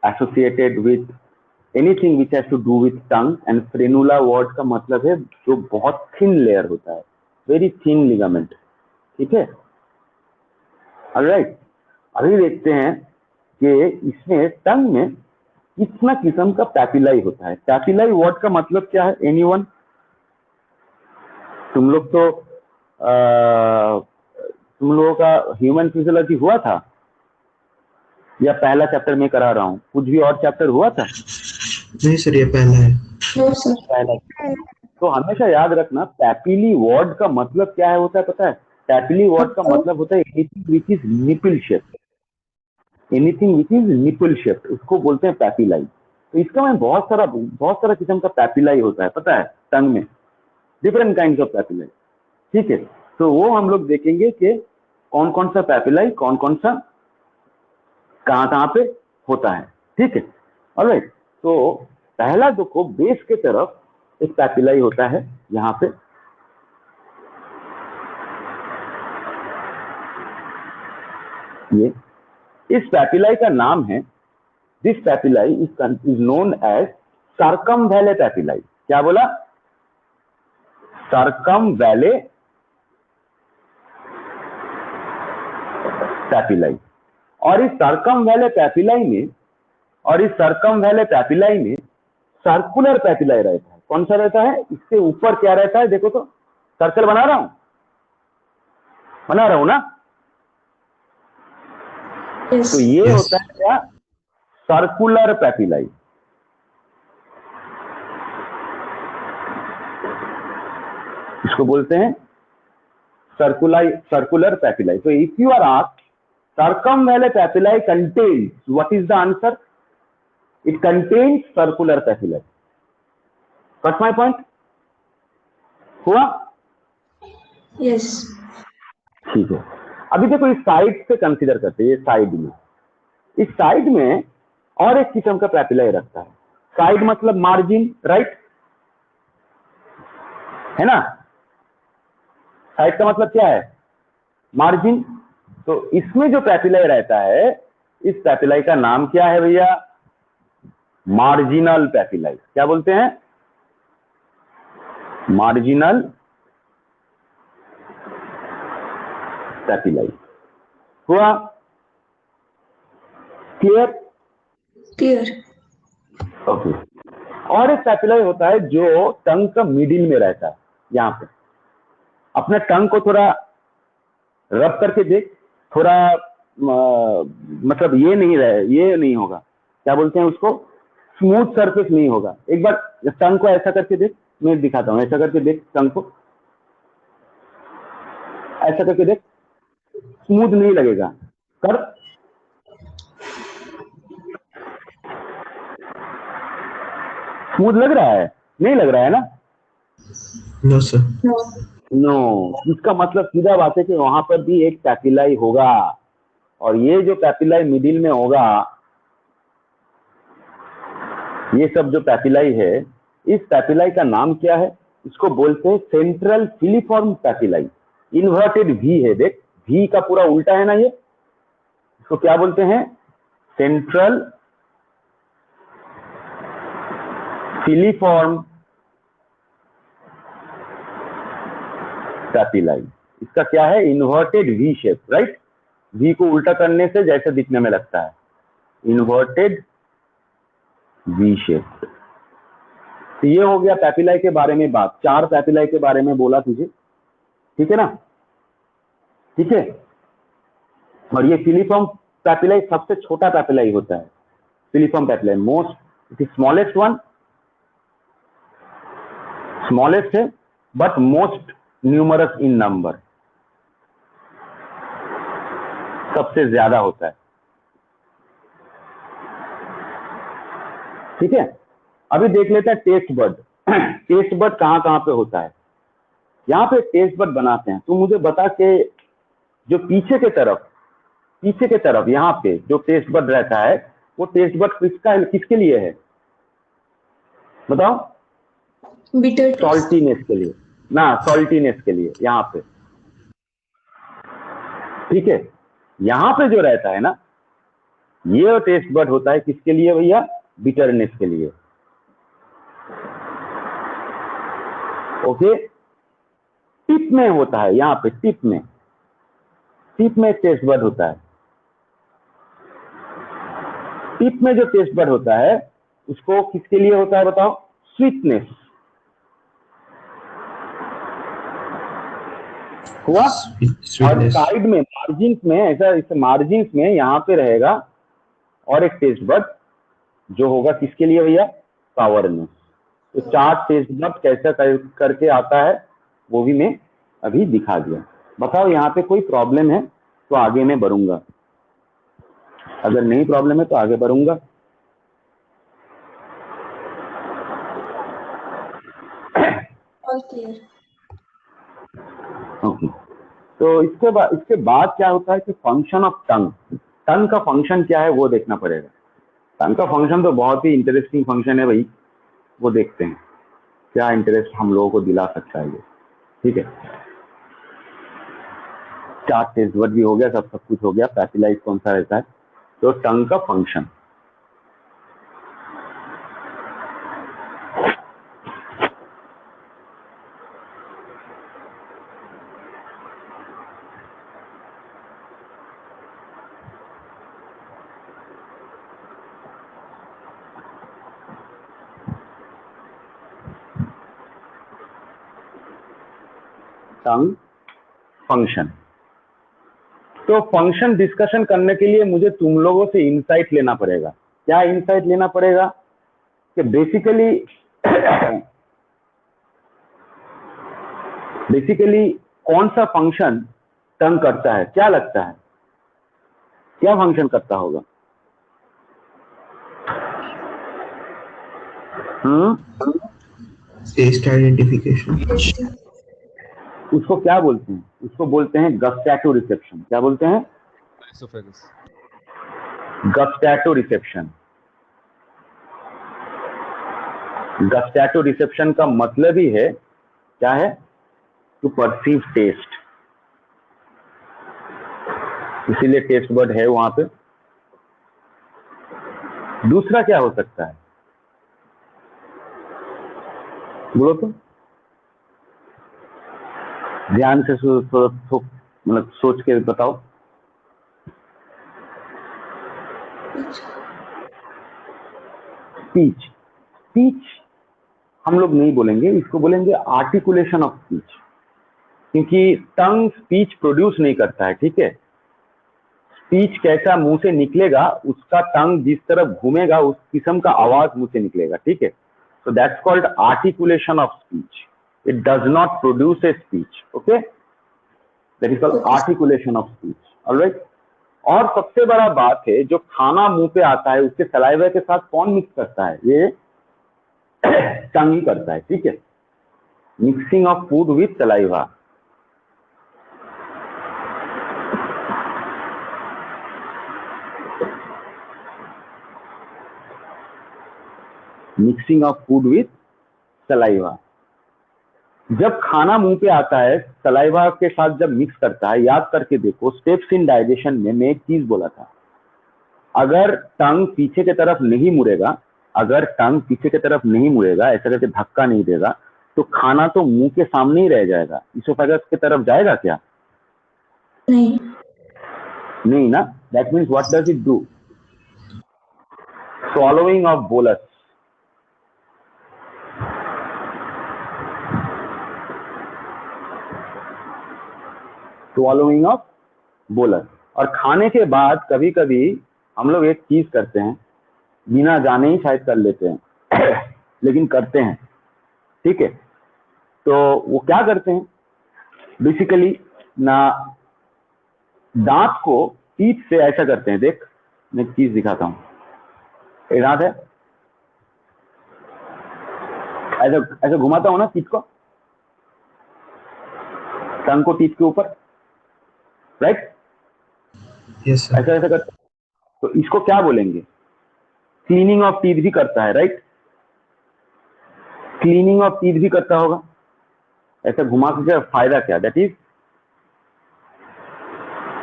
associated with anything which has to do with tongue, and frenula word का मतलब है जो बहुत thin layer होता है, very thin ligament. ठीक है, alright. अभी देखते हैं कि इसमें टंग में कितना किस्म का पैपिलाई होता है. पैपिलाई वर्ड का मतलब क्या है? एनीवन? तुम लोग तो तुम लोगों का ह्यूमन फिजियोलॉजी हुआ था या पहला चैप्टर में करा रहा हूँ? कुछ भी और चैप्टर हुआ था? नहीं सर, ये पहला है। No, sir. पहला. तो हमेशा याद रखना पैपिली वर्ड का मतलब क्या है होता है पता है? पैपिली वर्ड का मतलब होता है anything which is nipple shaped. Anything which is nipple shaped उसको बोलते हैं पैपिलाई. तो इसका में बहुत सारा किस्म का पैपिलाई होता है पता है टंग में, डिफरेंट काइंड्स ऑफ पैपिलाई. ठीक है, तो वो हम लोग देखेंगे कि कौन कौन सा पैपिलाई कौन सा कहाँ पे होता है. ठीक है, ऑलराइट. तो पहला देखो बेस के तरफ एक पैपिलाई होता है यहाँ पे. ये इस पैपिलाई का नाम है, दिस पैपिलाई इज नोन एज सर्कमवैले पैपिलाई. क्या बोला? सर्कमवैले पैपिलाई. और इस सर्कमवैले पैपिलाई में सर्कुलर पैपिलाई रहता है. कौन सा रहता है? इसके ऊपर क्या रहता है? देखो तो, सर्कल बना रहा हूं ना. Yes. तो ये होता है क्या? Circular papillae. इसको बोलते हैं सर्कुलर पैपिलाई. तो if you are asked circumvallate papilla contains, what is the answer? It contains circular papilla. Got my point? हुआ? Yes. ठीक है. अभी देखो इस साइड से कंसीडर करते हैं. ये साइड में, इस साइड में और एक किस्म का पैपिलाई रखता है. साइड मतलब मार्जिन, राइट? है ना? साइड का मतलब क्या है? मार्जिन. तो इसमें जो पैपिलाई रहता है, इस पैपिलाई का नाम क्या है भैया? मार्जिनल पैपिलाई. क्या बोलते हैं? मार्जिनल पैपिलाई. हुआ? क्लियर? Clear. ओके. और एक पैपिलाई होता है जो टंग का मिडिल में रहता है. यहाँ पे अपना टंग को थोड़ा रब करके देख, थोड़ा मतलब ये नहीं होगा. क्या बोलते हैं उसको? स्मूथ सरफेस नहीं होगा. एक बार टंग को ऐसा करके देख, मैं दिखाता हूँ. ऐसा करके देख, टंग को ऐसा करके देख, स्मूथ नहीं लगेगा. कर. स्मूथ लग रहा है? नहीं लग रहा है ना? No sir. No. नो. इसका मतलब सीधा बात है कि वहां पर भी एक पैपिलाई होगा, और ये जो पैपिलाई मिडिल में होगा, ये सब जो पैपिलाई है, इस पैपिलाई का नाम क्या है? इसको बोलते हैं सेंट्रल फिलीफॉर्म पैपिलाई. इन्वर्टेड वी है, देख वी का पूरा उल्टा है ना ये. इसको क्या बोलते हैं? Central filiform papillae. इसका क्या है? Inverted V shape, right? V को उल्टा करने से जैसे दिखने में लगता है, इन्वर्टेड वी शेप. तो ये हो गया पैपिलाई के बारे में बात. 4 पैपिलाई के बारे में बोला तुझे, ठीक है ना? ठीक है. और ये फिलीफॉर्म पैपिलाई सबसे छोटा पैपिलाई होता है. Filiform papillae most, it is smallest one, smallest है but most numerous in number. सबसे ज्यादा होता है. ठीक है. अभी देख लेते हैं टेस्ट बड. टेस्ट बड कहाँ पे होता है? यहाँ पे टेस्ट बड बनाते हैं. तो मुझे बता के जो पीछे के तरफ यहाँ पे जो टेस्ट बड रहता है, वो टेस्ट बड किसके लिए है? बताओ. Bitter taste. सॉल्टीनेस के लिए ना, सॉल्टीनेस के लिए यहाँ पे. ठीक है. यहाँ पे जो रहता है ना, ये टेस्ट बड होता है किसके लिए भैया? बिटरनेस के लिए। ओके, टिप में होता है, यहाँ पे टिप में टेस्ट बड होता है। टिप में जो टेस्ट बड होता है उसको किसके लिए होता है बताओ? स्वीटनेस। हुआ? और स्वीटनेस। साइड में मार्जिन में, ऐसा इस मार्जिन में यहाँ पे रहेगा और एक टेस्ट बड जो होगा किसके लिए भैया? सावरनेस। तो 4 टेस्ट बड कैसा करके आता है वो भी मैं अभी दिखा दिया। बताओ यहाँ पे कोई प्रॉब्लम है तो आगे मैं बढ़ूंगा, अगर नहीं प्रॉब्लम है तो आगे बढ़ूंगा। All clear. ओके, तो इसके बाद क्या होता है कि फंक्शन ऑफ टंग। टंग का फंक्शन क्या है वो देखना पड़ेगा। टंग का फंक्शन तो बहुत ही इंटरेस्टिंग फंक्शन है भाई, वो देखते हैं क्या इंटरेस्ट हम लोगों को दिला सकता है ये। ठीक है, 4 टेस्ट वर्ड भी हो गया, सब कुछ हो गया। पैपिलाइज कौन सा रहता है? तो टंग का फंक्शन। टंग फंक्शन। तो फंक्शन डिस्कशन करने के लिए मुझे तुम लोगों से इंसाइट लेना पड़ेगा। क्या इंसाइट लेना पड़ेगा? कि बेसिकली कौन सा फंक्शन टंग करता है? क्या लगता है क्या फंक्शन करता होगा? Taste identification. Tasting. उसको क्या बोलते हैं? उसको बोलते हैं गस्टैटो रिसेप्शन। क्या बोलते हैं? Esophagus. Gustato reception. Gustato reception का मतलब ही है क्या है? To perceive taste. इसीलिए टेस्ट वर्ड है वहां पे। दूसरा क्या हो सकता है? बोलो तो, ध्यान से मतलब सोच के बताओ। स्पीच। स्पीच हम लोग नहीं बोलेंगे, इसको बोलेंगे आर्टिकुलेशन ऑफ स्पीच, क्योंकि टंग स्पीच प्रोड्यूस नहीं करता है। ठीक है, स्पीच कैसा मुंह से निकलेगा, उसका टंग जिस तरफ घूमेगा उस किस्म का आवाज मुंह से निकलेगा। ठीक है, so that's called articulation of speech. It does not produce a speech. Okay, that is called articulation of speech. All right. और सबसे बड़ा बात है, जो खाना मुंह पे आता है उसके सलाइवा के साथ कौन मिक्स करता है? ये टंग ही करता है। ठीक है, mixing of food with saliva. Mixing of food with saliva. जब खाना मुंह पे आता है सलाइवा के साथ जब मिक्स करता है, याद करके देखो स्टेप्स इन डाइजेशन में मैं एक चीज बोला था, अगर टंग पीछे की तरफ नहीं मुड़ेगा, ऐसा करके धक्का नहीं देगा, तो खाना तो मुंह के सामने ही रह जाएगा। इसोफेगस की तरफ जाएगा क्या? नहीं. नहीं ना। That means what does it do? swallowing of bolus। swallowing of bolus। और खाने के बाद कभी कभी हम लोग एक चीज करते हैं, बिना जाने ही शायद कर लेते हैं लेकिन करते हैं। ठीक है, तो वो क्या करते हैं? बेसिकली ना दांत को टीथ से ऐसा करते हैं। देख, मैं एक चीज दिखाता हूँ। ये दांत है, ऐसा ऐसा घुमाता हूँ ना टीथ को, टंग को टीथ के ऊपर, राइट? Yes sir. ऐसा ऐसा करते, तो इसको क्या बोलेंगे? क्लीनिंग ऑफ टीथ भी करता है, राइट? क्लीनिंग ऑफ टीथ भी करता होगा। ऐसा घुमा के फायदा क्या? That is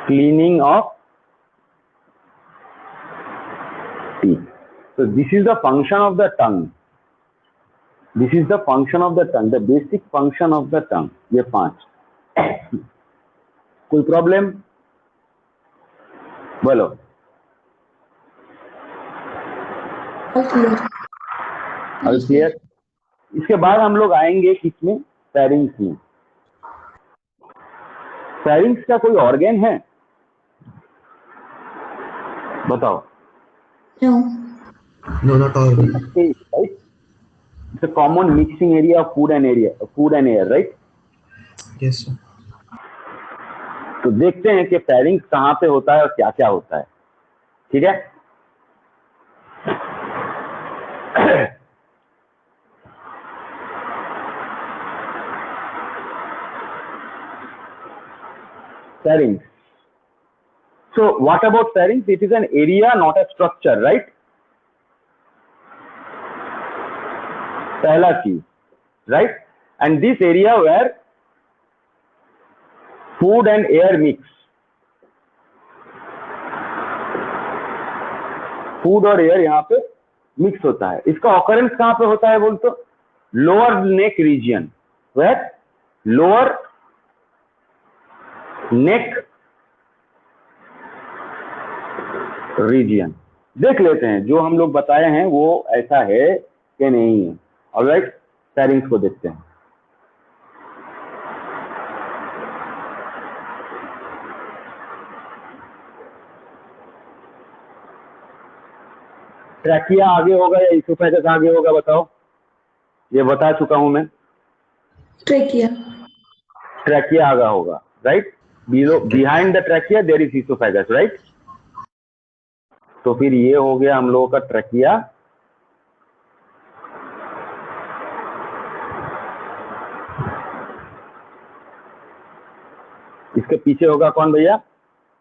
cleaning of teeth. So this is the function of the tongue. This is the function of the tongue, the basic function of the tongue. ये 5. कोई प्रॉब्लम? बोलो. All clear. और क्लियर. इसके बाद हम लोग आएंगे किसमें? फेरिंग्स में. फेरिंग्स का कोई ऑर्गन है? बताओ. No. No, not all. Space, right? It's a common mixing area of food and air, right? Yes, sir. तो देखते हैं कि फेरिंग्स कहाँ पे होता है और क्या क्या होता है. ठीक है. Pharynx. So what about pharynx? It is an area, not a structure, right? पहला चीज, right? And this area where food and air mix. Food और एयर यहाँ पे मिक्स होता है. इसका ऑकरेंस कहाँ पे होता है बोल तो? Lower neck region. Where? Lower neck region. देख लेते हैं जो हम लोग बताए हैं वो ऐसा है कि नहीं है. ऑलराइट, फेरिंग्स को देखते हैं. ट्रैकिया आगे होगा या इसोफेगस आगे होगा बताओ. ये बता चुका हूं मैं. Trachea. ट्रैकिया आगे होगा, right. Behind the trachea there is oesophagus, right. तो फिर ये हो गया हम लोगों का ट्रैकिया. इसके पीछे होगा कौन भैया?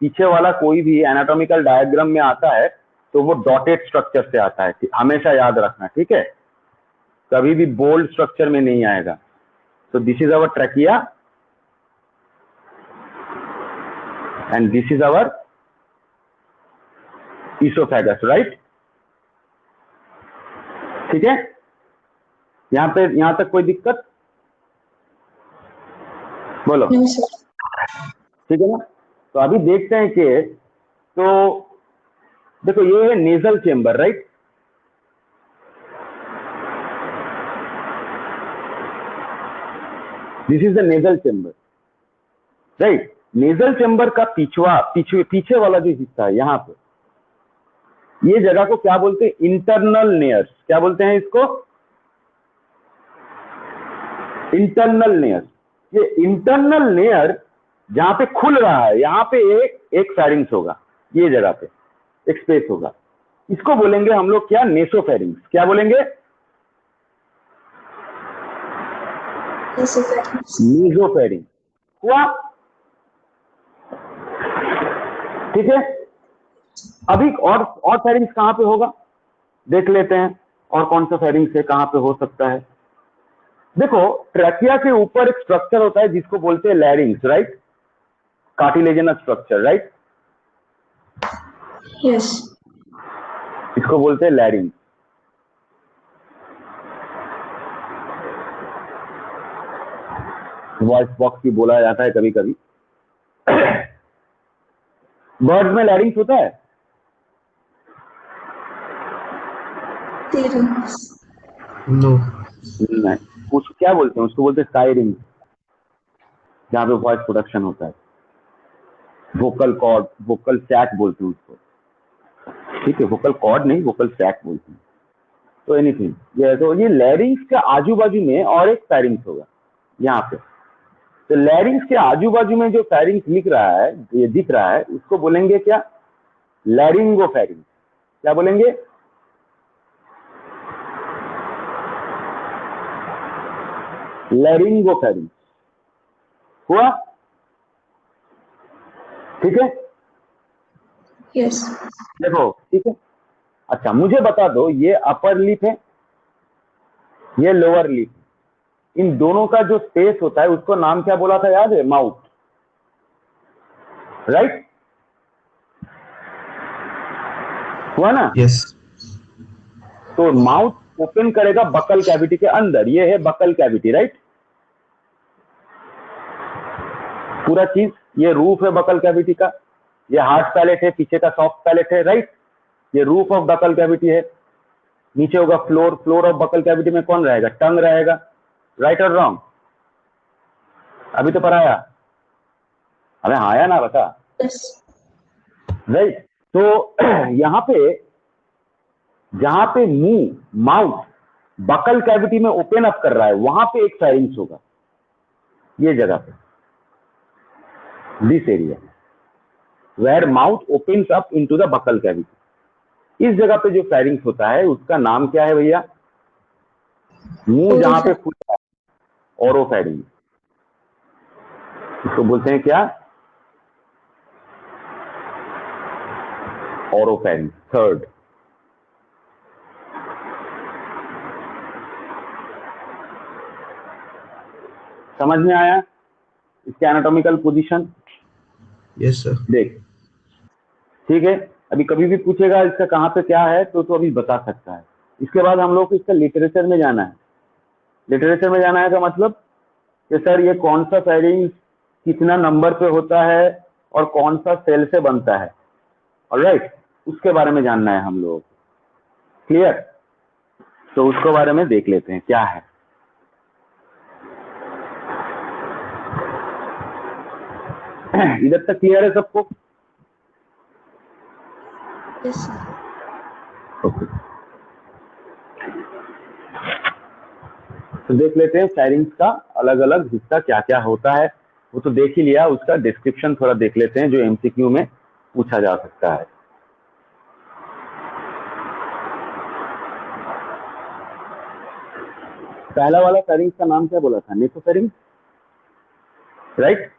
पीछे वाला कोई भी एनाटॉमिकल डायग्राम में आता है तो वो डॉटेड स्ट्रक्चर से आता है. हमेशा याद रखना, ठीक है. कभी भी बोल्ड स्ट्रक्चर में नहीं आएगा. तो this is our trachea and this is our oesophagus, right. ठीक है. यहां तक कोई दिक्कत? बोलो. No, sir. ठीक है ना. तो अभी देखते हैं कि तो देखो ये है nasal chamber, right. This is the nasal chamber, right. Nasal chamber का पीछे वाला जो हिस्सा है यहाँ पे, ये जगह को क्या बोलते हैं? इंटरनल नेयर्स. क्या बोलते हैं इसको? इंटरनल नेयर्स. ये इंटरनल नेयर जहां पे खुल रहा है यहाँ पे एक फेरिंग्स होगा. ये जगह पे एक स्पेस होगा. इसको बोलेंगे हम लोग क्या? नेसोफेरिंग्स. क्या बोलेंगे? Esophagus. नेसोफेरिंग्स हुआ. ठीक है. अभी और फेरिंग्स कहाँ पे होगा देख लेते हैं. और कौन सा फेरिंग्स है, कहाँ पे हो सकता है? देखो ट्रैकिया के ऊपर एक स्ट्रक्चर होता है जिसको बोलते हैं लैरिंग्स, right. Cartilaginous structure, right. Yes. इसको बोलते हैं लैरिंग्स. वॉइस बॉक्स भी बोला जाता है कभी कभी. बर्ड में लैरिंग्स होता है? Pharynx. No. नहीं. उसको क्या बोलते हैं? उसको बोलते हैं साइरिंग्स, जहाँ पे वॉइस प्रोडक्शन होता है. वोकल कॉर्ड, वोकल सैक बोलते हैं उसको. ठीक है. वोकल कॉर्ड नहीं, वोकल सैक बोलते हैं. तो एनीथिंग ये, तो ये लैरिंग्स के आजू बाजू में और एक फेरिंग्स होगा यहाँ पे. तो लैरिंग्स के आजू बाजू में जो फेरिंग्स लिख रहा है, ये दिख रहा है, उसको बोलेंगे क्या? लैरिंगोफेरिंग्स. क्या बोलेंगे? लैरिंगोफेरिंग्स. हुआ? ठीक है. Yes. देखो, ठीक है. अच्छा मुझे बता दो, ये अपर लिप है, ये लोअर लिप. इन दोनों का जो स्पेस होता है उसको नाम क्या बोला था याद है? Mouth, right. हुआ ना? Yes. तो माउथ ओपन करेगा बकल कैविटी के अंदर, ये है बकल कैविटी, राइट। पूरा चीज, ये रूफ है बकल कैविटी का, ये हार्ड पैलेट है, पीछे का सॉफ्ट पैलेट है, राइट। ये रूफ ऑफ बकल कैविटी है, नीचे होगा floor. Floor of buccal cavity में कौन रहेगा? टंग रहेगा, राइट और रॉन्ग? अभी तो पढ़ाया हमें, आया ना बता, Yes. राइट। तो यहाँ पे जहां पे मुंह, माउथ बकल कैविटी में ओपन अप कर रहा है, वहां पे एक फेरिंग्स होगा, ये जगह पे, this area where mouth opens up into the buccal cavity. इस जगह पे जो फेरिंग्स होता है उसका नाम क्या है भैया? मुंह जहां पे खुलता है, ओरोफेरिंग्स, इसको बोलते हैं क्या? ओरोफेरिंग्स। थर्ड, समझ में आया इसके एनाटॉमिकल पोजीशन? Yes, sir. देख, ठीक है, अभी कभी भी पूछेगा इसका कहाँ पे क्या है तो अभी बता सकता है। इसके बाद हम लोग को इसका लिटरेचर में जाना है। लिटरेचर में जाना है का मतलब कि सर ये कौन सा फेरिंग्स कितना नंबर पे होता है और कौन सा सेल से बनता है, ऑलराइट, उसके बारे में जानना है हम लोगों को। क्लियर? तो उसके बारे में देख लेते हैं क्या है। इधर तक क्लियर है सबको? Yes, sir. ओके, तो देख लेते हैं फेरिंग्स का अलग अलग हिस्सा क्या क्या होता है। वो तो देख ही लिया, उसका डिस्क्रिप्शन थोड़ा देख लेते हैं जो एमसीक्यू में पूछा जा सकता है। पहला वाला फेरिंग्स का नाम क्या बोला था? नेसोफेरिंग्स, राइट।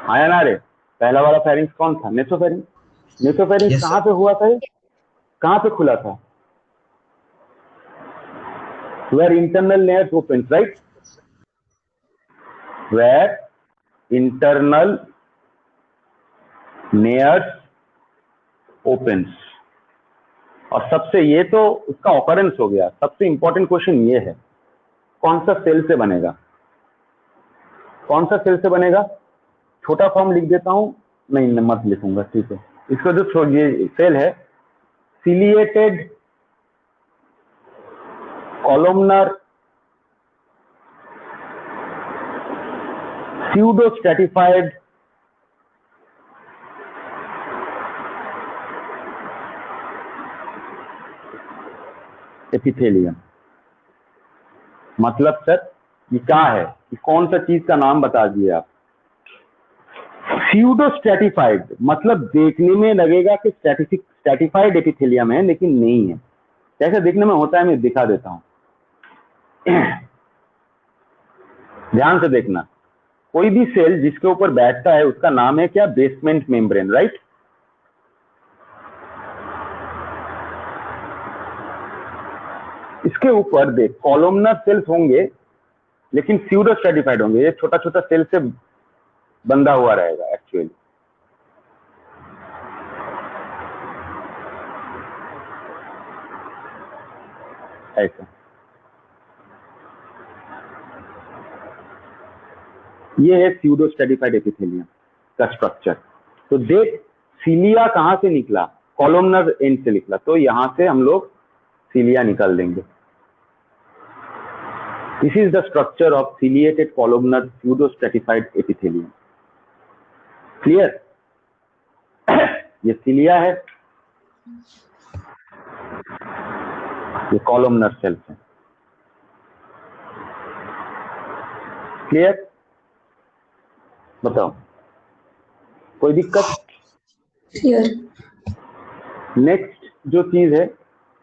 आया ना रे? पहला वाला फेरिंग्स कौन था? नेसोफेरिंग्स। नेसोफेरिंग्स Yes, कहाँ sir. पे हुआ था? कहाँ पे खुला था? Where internal layers open, right, where internal layers opens. और सबसे, ये तो उसका ऑकरेंस हो गया, सबसे इंपॉर्टेंट क्वेश्चन ये है, कौन सा सेल से बनेगा? कौन सा सेल से बनेगा? छोटा फॉर्म लिख देता हूं, नहीं मत लिखूंगा, ठीक है। इसका जो ये सेल है, ciliated columnar pseudo stratified epithelium. मतलब सर ये क्या है? ये कौन सा चीज का नाम बता दिए आप? pseudo stratified मतलब देखने में लगेगा कि स्ट्रेटिफाइड एपिथेलियम है लेकिन नहीं है। कैसे देखने में होता है मैं दिखा देता हूं, ध्यान से देखना। कोई भी सेल जिसके ऊपर बैठता है उसका नाम है क्या? Basement membrane, right. इसके ऊपर देख कॉलमनर सेल्स होंगे लेकिन स्यूडो स्ट्रेटिफाइड होंगे, ये छोटा छोटा सेल से बंधा हुआ रहेगा एक्चुअली। ऐसा ये है स्यूडो स्ट्रेटिफाइड एपिथेलियम का स्ट्रक्चर। तो देख सीलिया कहां से निकला? कॉलमनर एंड से निकला, तो यहां से हम लोग सीलिया निकाल देंगे। This is the structure of ciliated columnar pseudostratified epithelium. Clear? ये cilia है, ये columnar cells है। Clear? बताओ, कोई दिक्कत? Clear. नेक्स्ट जो चीज है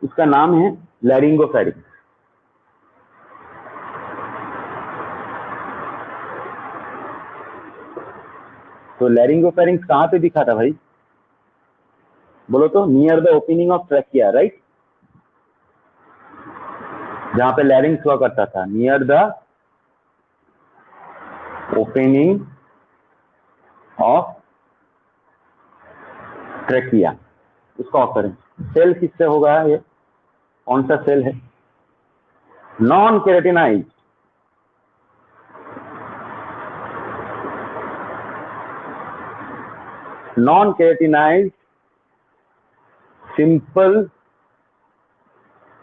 उसका नाम है लैरिंगोफेरिंक्स। तो लैरिंगोफेरिंक्स कहां पे दिखा था भाई? बोलो तो, near the opening of trachea, right. जहां पे लैरिंग्स हुआ करता था, near the opening of trachea, इसका ऑप्शन है। सेल किससे होगा, ये कौन सा सेल है? Non keratinize, non keratinize simple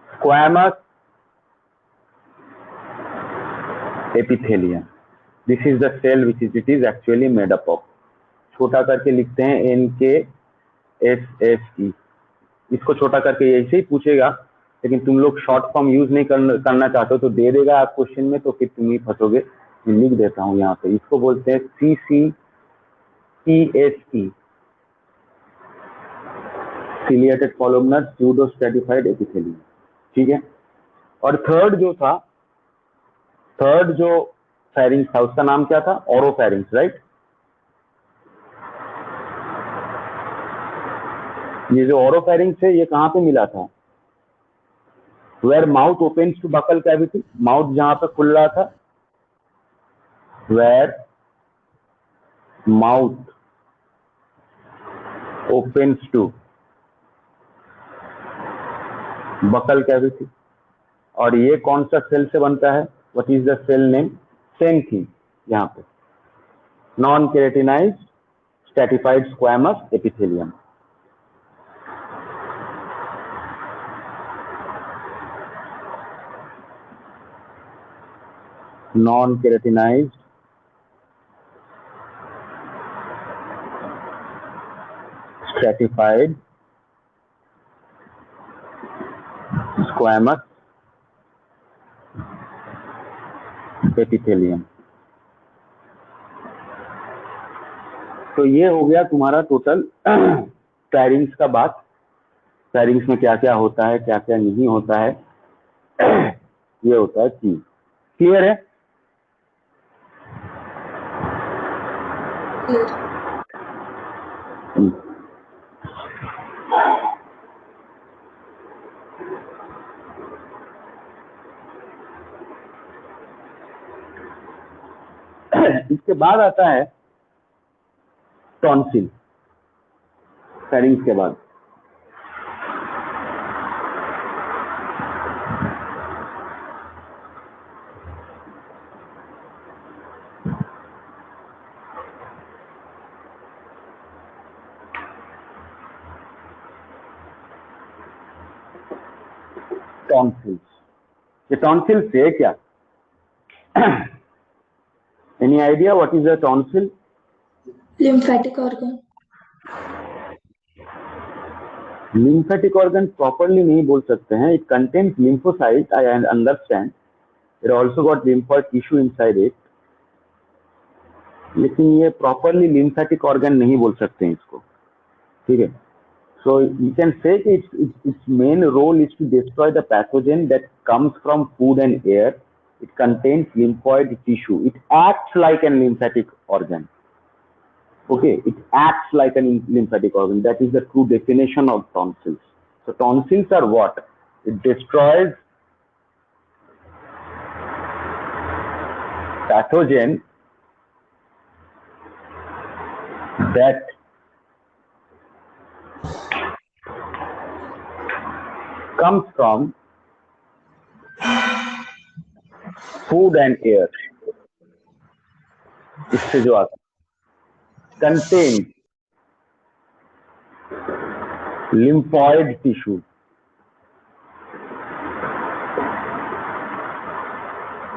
squamous epithelium. This is the cell which it is actually made up of. छोटा करके लिखते हैं NKSSE, इसको छोटा करके ऐसे ही पूछेगा, लेकिन तुम लोग शॉर्ट फॉर्म यूज नहीं करना चाहते हो तो दे देगा आप क्वेश्चन में, तो फिर तुम ही फंसोगे। मैं लिख देता हूँ यहाँ पे, इसको बोलते हैं CCESE, ciliated columnar pseudo stratified epithelium, ठीक है। और थर्ड जो फेरिंग्स था उसका नाम क्या था? Oropharynx, right. ये जो ओरोफेरिंग्स है ये कहाँ पे मिला था? Where mouth opens to buccal cavity, mouth जहां पे खुल रहा था, where mouth opens to buccal cavity. और ये कौन सा सेल से बनता है? What is the cell name? Same thing यहाँ पे, non keratinize stratified squamous epithelium. Non keratinize stratified squamous epithelium. तो ये हो गया तुम्हारा टोटल फेरिंग्स का बात। फेरिंग्स में क्या क्या होता है, क्या क्या नहीं होता है, ये होता है चीज। क्लियर है? इसके बाद आता है टॉन्सिल, फेरिंग्स के बाद। टॉन्सिल्स, ये टॉन्सिल्स है क्या? Any idea what is a tonsil? Lymphatic organ. Lymphatic organ properly नहीं बोल सकते हैं। It contains lymphocyte, I understand. It also got lymphoid tissue inside it. लेकिन ये properly lymphatic organ नहीं बोल सकते हैं इसको, ठीक है। So you can say its main role is to destroy the pathogen that comes from food and air. It contains lymphoid tissue. It acts like a lymphatic organ. Okay, it acts like a lymphatic organ. That is the true definition of tonsils. So tonsils are what? It destroys pathogen that comes from food and air. इससे जो आता contains lymphoid tissue.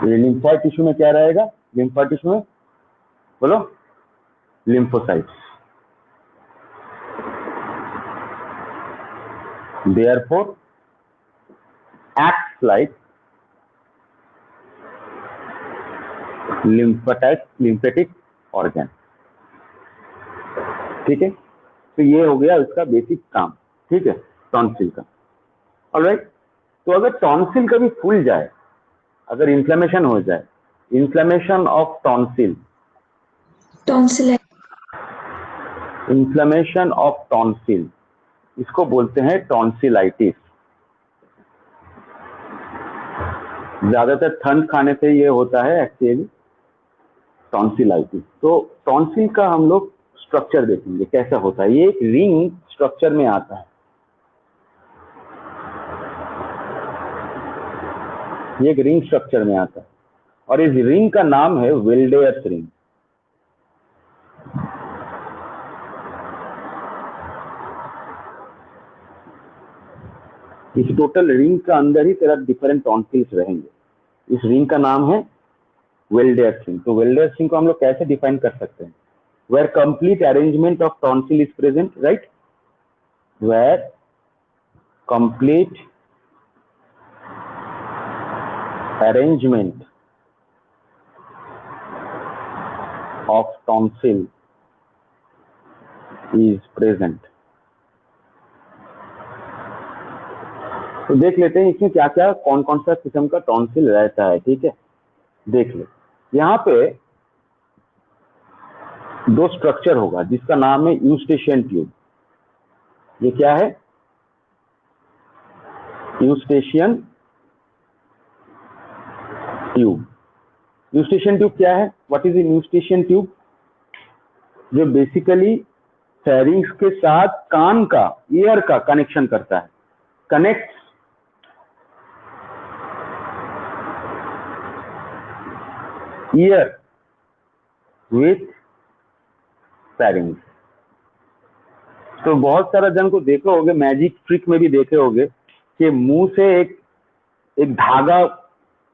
ये lymphoid tissue में क्या रहेगा? lymphoid tissue में बोलो lymphocytes. Therefore acts like lymphatic organ. ठीक है, तो ये हो गया इसका बेसिक काम, ठीक है, टॉन्सिल का। ऑलराइट, तो अगर टॉन्सिल कभी फूल जाए, अगर इन्फ्लेमेशन हो जाए, inflammation of tonsil, inflammation of tonsil, इसको बोलते हैं टॉन्सिलाइटिस। ज्यादातर ठंड खाने से ये होता है एक्चुअली टॉन्सिलाइटिस। तो टॉन्सिल का हम लोग स्ट्रक्चर देखेंगे कैसा होता है। ये एक रिंग स्ट्रक्चर में आता है, ये एक रिंग स्ट्रक्चर में आता है और इस रिंग का नाम है वेल्डेयर्स रिंग। इस टोटल रिंग का अंदर ही तेरा डिफरेंट टॉन्सिल्स रहेंगे। इस रिंग का नाम है वेल्डेयर्स रिंग। तो वेल्डेयर्स रिंग को हम लोग कैसे डिफाइन कर सकते हैं? Where complete arrangement of tonsil is present, right? Where complete arrangement of tonsil is present. तो देख लेते हैं इसमें क्या क्या कौन कौन सा किस्म का टॉन्सिल रहता है। ठीक है, देख ले, यहाँ पे दो स्ट्रक्चर होगा जिसका नाम है यूस्टेशियन ट्यूब। ये क्या है? Eustachian tube. यूस्टेशियन ट्यूब क्या है? What is Eustachian tube? जो बेसिकली फेरिंग्स के साथ कान का, ईयर का कनेक्शन करता है, कनेक्ट ईयर विथ फेरिंग्स। तो बहुत सारा जन को देखे होगे, मैजिक ट्रिक में भी देखे होगे कि मुंह से एक धागा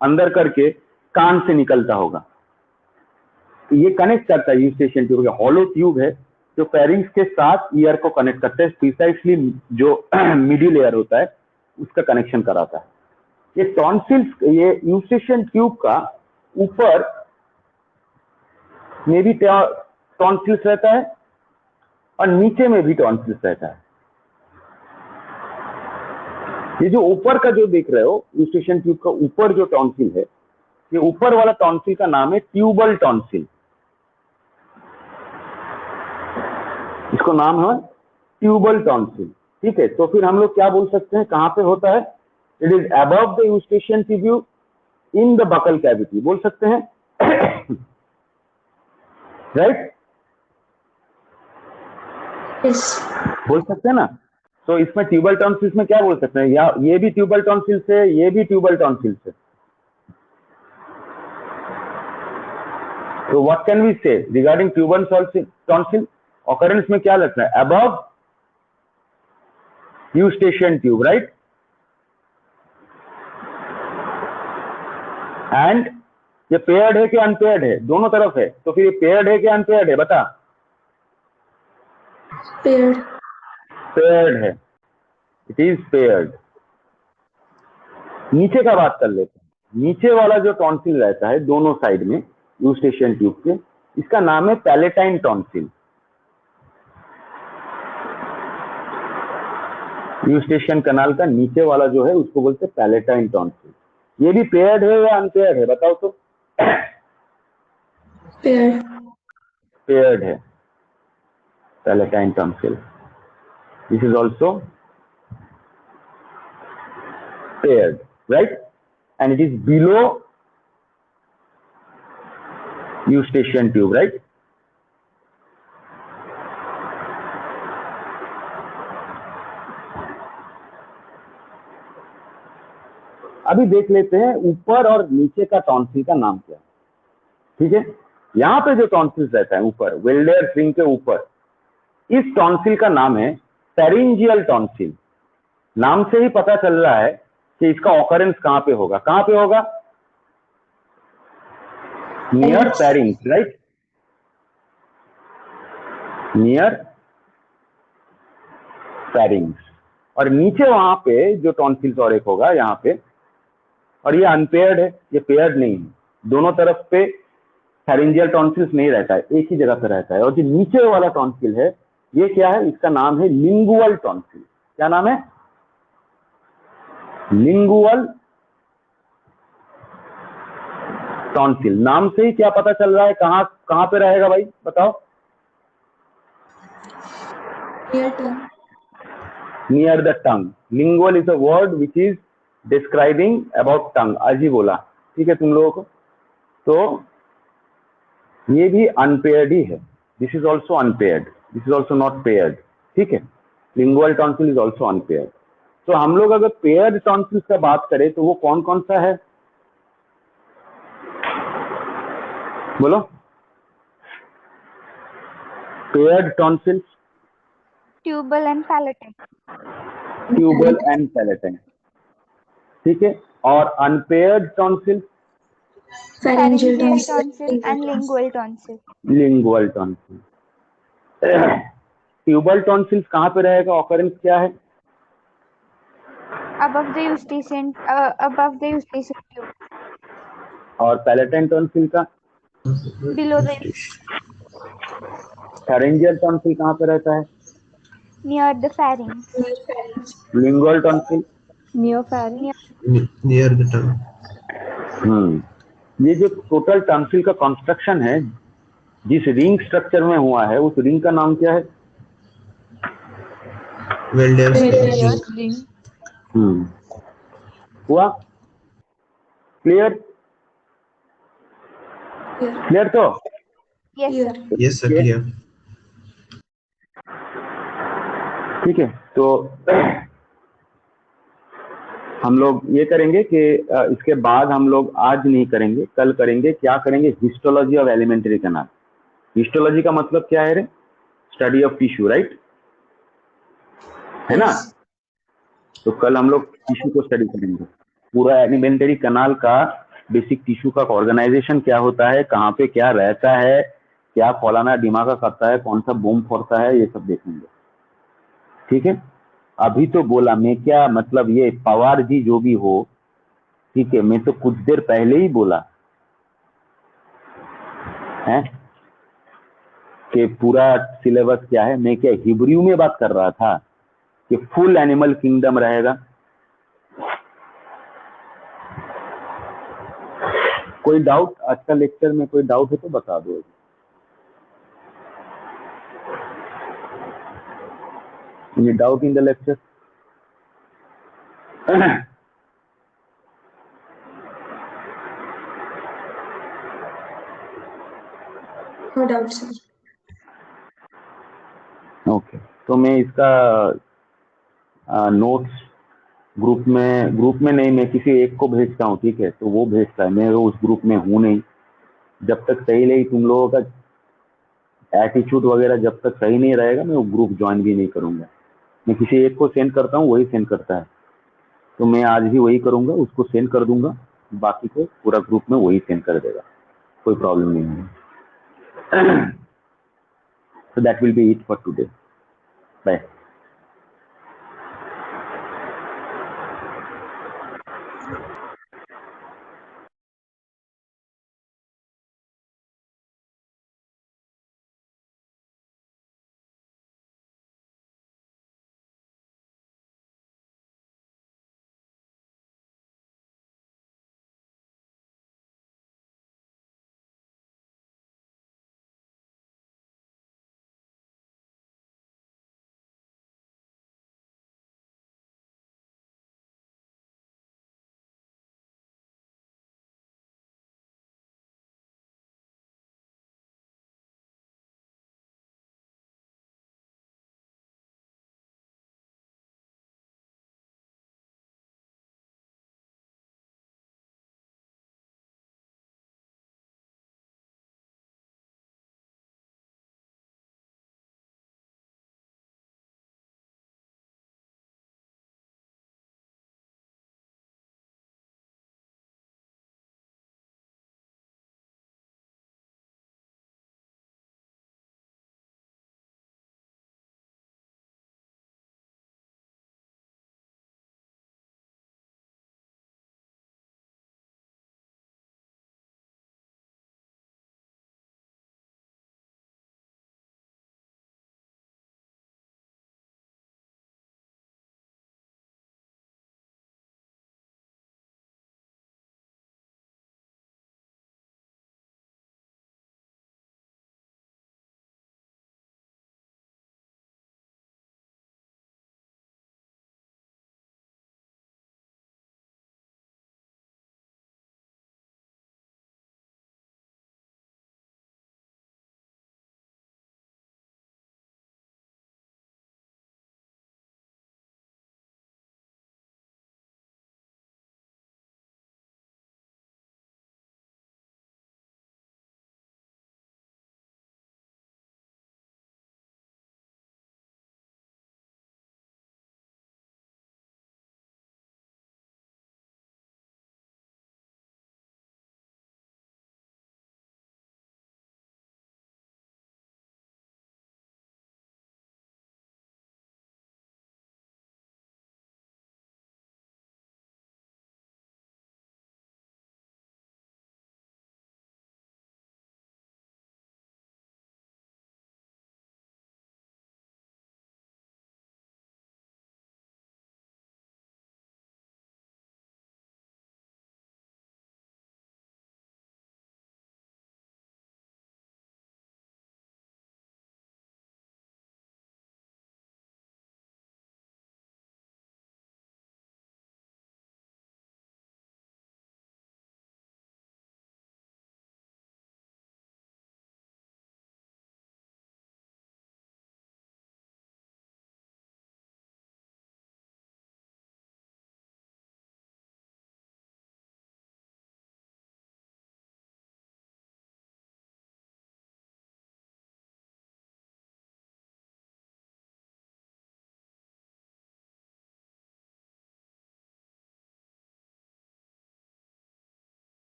अंदर करके कान से निकलता होगा। तो ये कनेक्ट करता है यूस्टेशियन ट्यूब, हॉलो ट्यूब है जो फेरिंग्स के साथ ईयर को कनेक्ट करता है, प्रिसाइसली जो मिडिल एयर होता है उसका कनेक्शन कराता है। ये टॉन्सिल्स, ये यूस्टेशियन ट्यूब का ऊपर में भी टॉन्सिल्स रहता है और नीचे में भी टॉन्सिल्स रहता है। ये जो ऊपर का जो देख रहे हो, यूस्टेशियन ट्यूब का ऊपर जो टॉन्सिल है, ये ऊपर वाला टॉन्सिल का नाम है ट्यूबल टॉन्सिल। इसको नाम है ट्यूबल टॉन्सिल। ठीक है, तो फिर हम लोग क्या बोल सकते हैं, कहां पे होता है? It is above the Eustachian tube in the buccal cavity, बोल सकते हैं, राइट? Yes. बोल सकते हैं ना। तो इसमें ट्यूबल टॉन्सिल्स में क्या बोल सकते हैं? या ये भी ट्यूबल टॉन्सिल्स है, ये भी ट्यूबल टॉन्सिल्स है। तो व्हाट कैन वी से रिगार्डिंग ट्यूबल टॉन्सिल? ऑकरेंस में क्या लगता है? Above Eustachian tube, right? And ये पेयर्ड है कि अनपेयर्ड है? दोनों तरफ है। तो फिर ये पेयर्ड है कि अनपेयर्ड है, बता। Paired. पेयर्ड है, इट इज पेयर्ड। नीचे का बात कर लेते हैं। नीचे वाला जो टॉन्सिल रहता है दोनों साइड में यूस्टेशियन ट्यूब के, इसका नाम है पैलेटाइन टॉन्सिल। यूस्टेशियन कनाल का नीचे वाला जो है उसको बोलते हैं पैलेटाइन टॉन्सिल। ये भी पेयर्ड है या अनपेयर्ड है, बताओ तो। Paired. पेयर्ड है, palatine tonsil. This is also paired, right? And it is below eustachian tube, right? अभी देख लेते हैं ऊपर और नीचे का टॉन्सिल का नाम क्या है। ठीक है, यहाँ पे जो टॉन्सिल रहता है ऊपर, वेल्डेयर्स रिंग के ऊपर, इस टॉन्सिल का नाम है फेरिंजियल टॉन्सिल। नाम से ही पता चल रहा है कि इसका ऑकरेंस कहां पे होगा। कहां पे होगा? Near pharynx, right? Near pharynx. और नीचे वहां पे जो टॉन्सिल्स और एक होगा यहाँ पे, और ये अनपेयर्ड है, ये पेयर्ड नहीं है। दोनों तरफ पे फेरिंजियल टॉन्सिल्स नहीं रहता है, एक ही जगह पे रहता है। और जो नीचे वाला टॉन्सिल है ये क्या है? इसका नाम है लिंगुअल टॉन्सिल। क्या नाम है? Lingual tonsil. नाम से ही क्या पता चल रहा है कहां पे रहेगा भाई, बताओ। Near tongue. Near the tongue. Lingual is a word which is describing about tongue. आज ही बोला, ठीक है तुम लोगों को। तो ये भी अनपेयर्ड ही है। This is also unpaired, this is also not paired. ठीक है, lingual tonsil is also unpaired. तो हम लोग अगर पेयर्ड टॉन्सिल का बात करें तो वो कौन कौन सा है, बोलो? Paired tonsil, tubal and palatal. Tubal and palatal, ठीक है। और unpaired tonsil, Pharyngeal Pharyngeal tonsil. tonsil and lingual tonsil. Lingual tonsil. Tubal tonsils कहाँ पे रहेगा, ऑकरेंस क्या है? Above the eustachian tube. और पैलेटल टॉन्सिल का? Below the फेरेंजियल टॉन्सिल कहाँ पे रहता है? near the pharynx. Lingual tonsil? Near Near the tongue. ये जो टोटल टॉन्सिल का कंस्ट्रक्शन है, जिस रिंग स्ट्रक्चर में हुआ है, उस रिंग का नाम क्या है? Welder's ring. हुआ क्लियर? क्लियर तो? yes sir. Yes, sir. Clear. ठीक है। तो हम लोग ये करेंगे कि इसके बाद हम लोग आज नहीं करेंगे, कल करेंगे। क्या करेंगे? Histology of alimentary canal. Histology का मतलब क्या है रे? Study of tissue, right? है ना? तो कल हम लोग टिश्यू को स्टडी करेंगे, पूरा एलिमेंट्री कैनाल का बेसिक टिश्यू का ऑर्गेनाइजेशन क्या होता है, कहाँ पे क्या रहता है, क्या फौलाना दिमागा करता है, कौन सा बोम फोड़ता है, ये सब देखेंगे। ठीक है। अभी तो बोला मैं, क्या मतलब ये पवार जी जो भी हो, ठीक है, मैं तो कुछ देर पहले ही बोला है कि पूरा सिलेबस क्या है। मैं क्या हिब्रू में बात कर रहा था कि फुल एनिमल किंगडम रहेगा। कोई डाउट? आज का लेक्चर में कोई डाउट है तो बता दो। Any doubt in the lecture? No doubt, sir. Okay, तो मैं इसका नोट्स ग्रुप में नहीं, मैं किसी एक को भेजता हूँ, ठीक है, तो वो भेजता है, मैं उस ग्रुप में हूँ नहीं। जब तक सही नहीं, तुम लोगों का एटीट्यूड वगैरह जब तक सही नहीं रहेगा, मैं वो ग्रुप ज्वाइन भी नहीं करूँगा। मैं किसी एक को सेंड करता हूँ, वही सेंड करता है, तो मैं आज भी वही करूँगा, उसको सेंड कर दूंगा, बाकी को पूरा ग्रुप में वही सेंड कर देगा, कोई प्रॉब्लम नहीं है। So that will be it for today. Bye.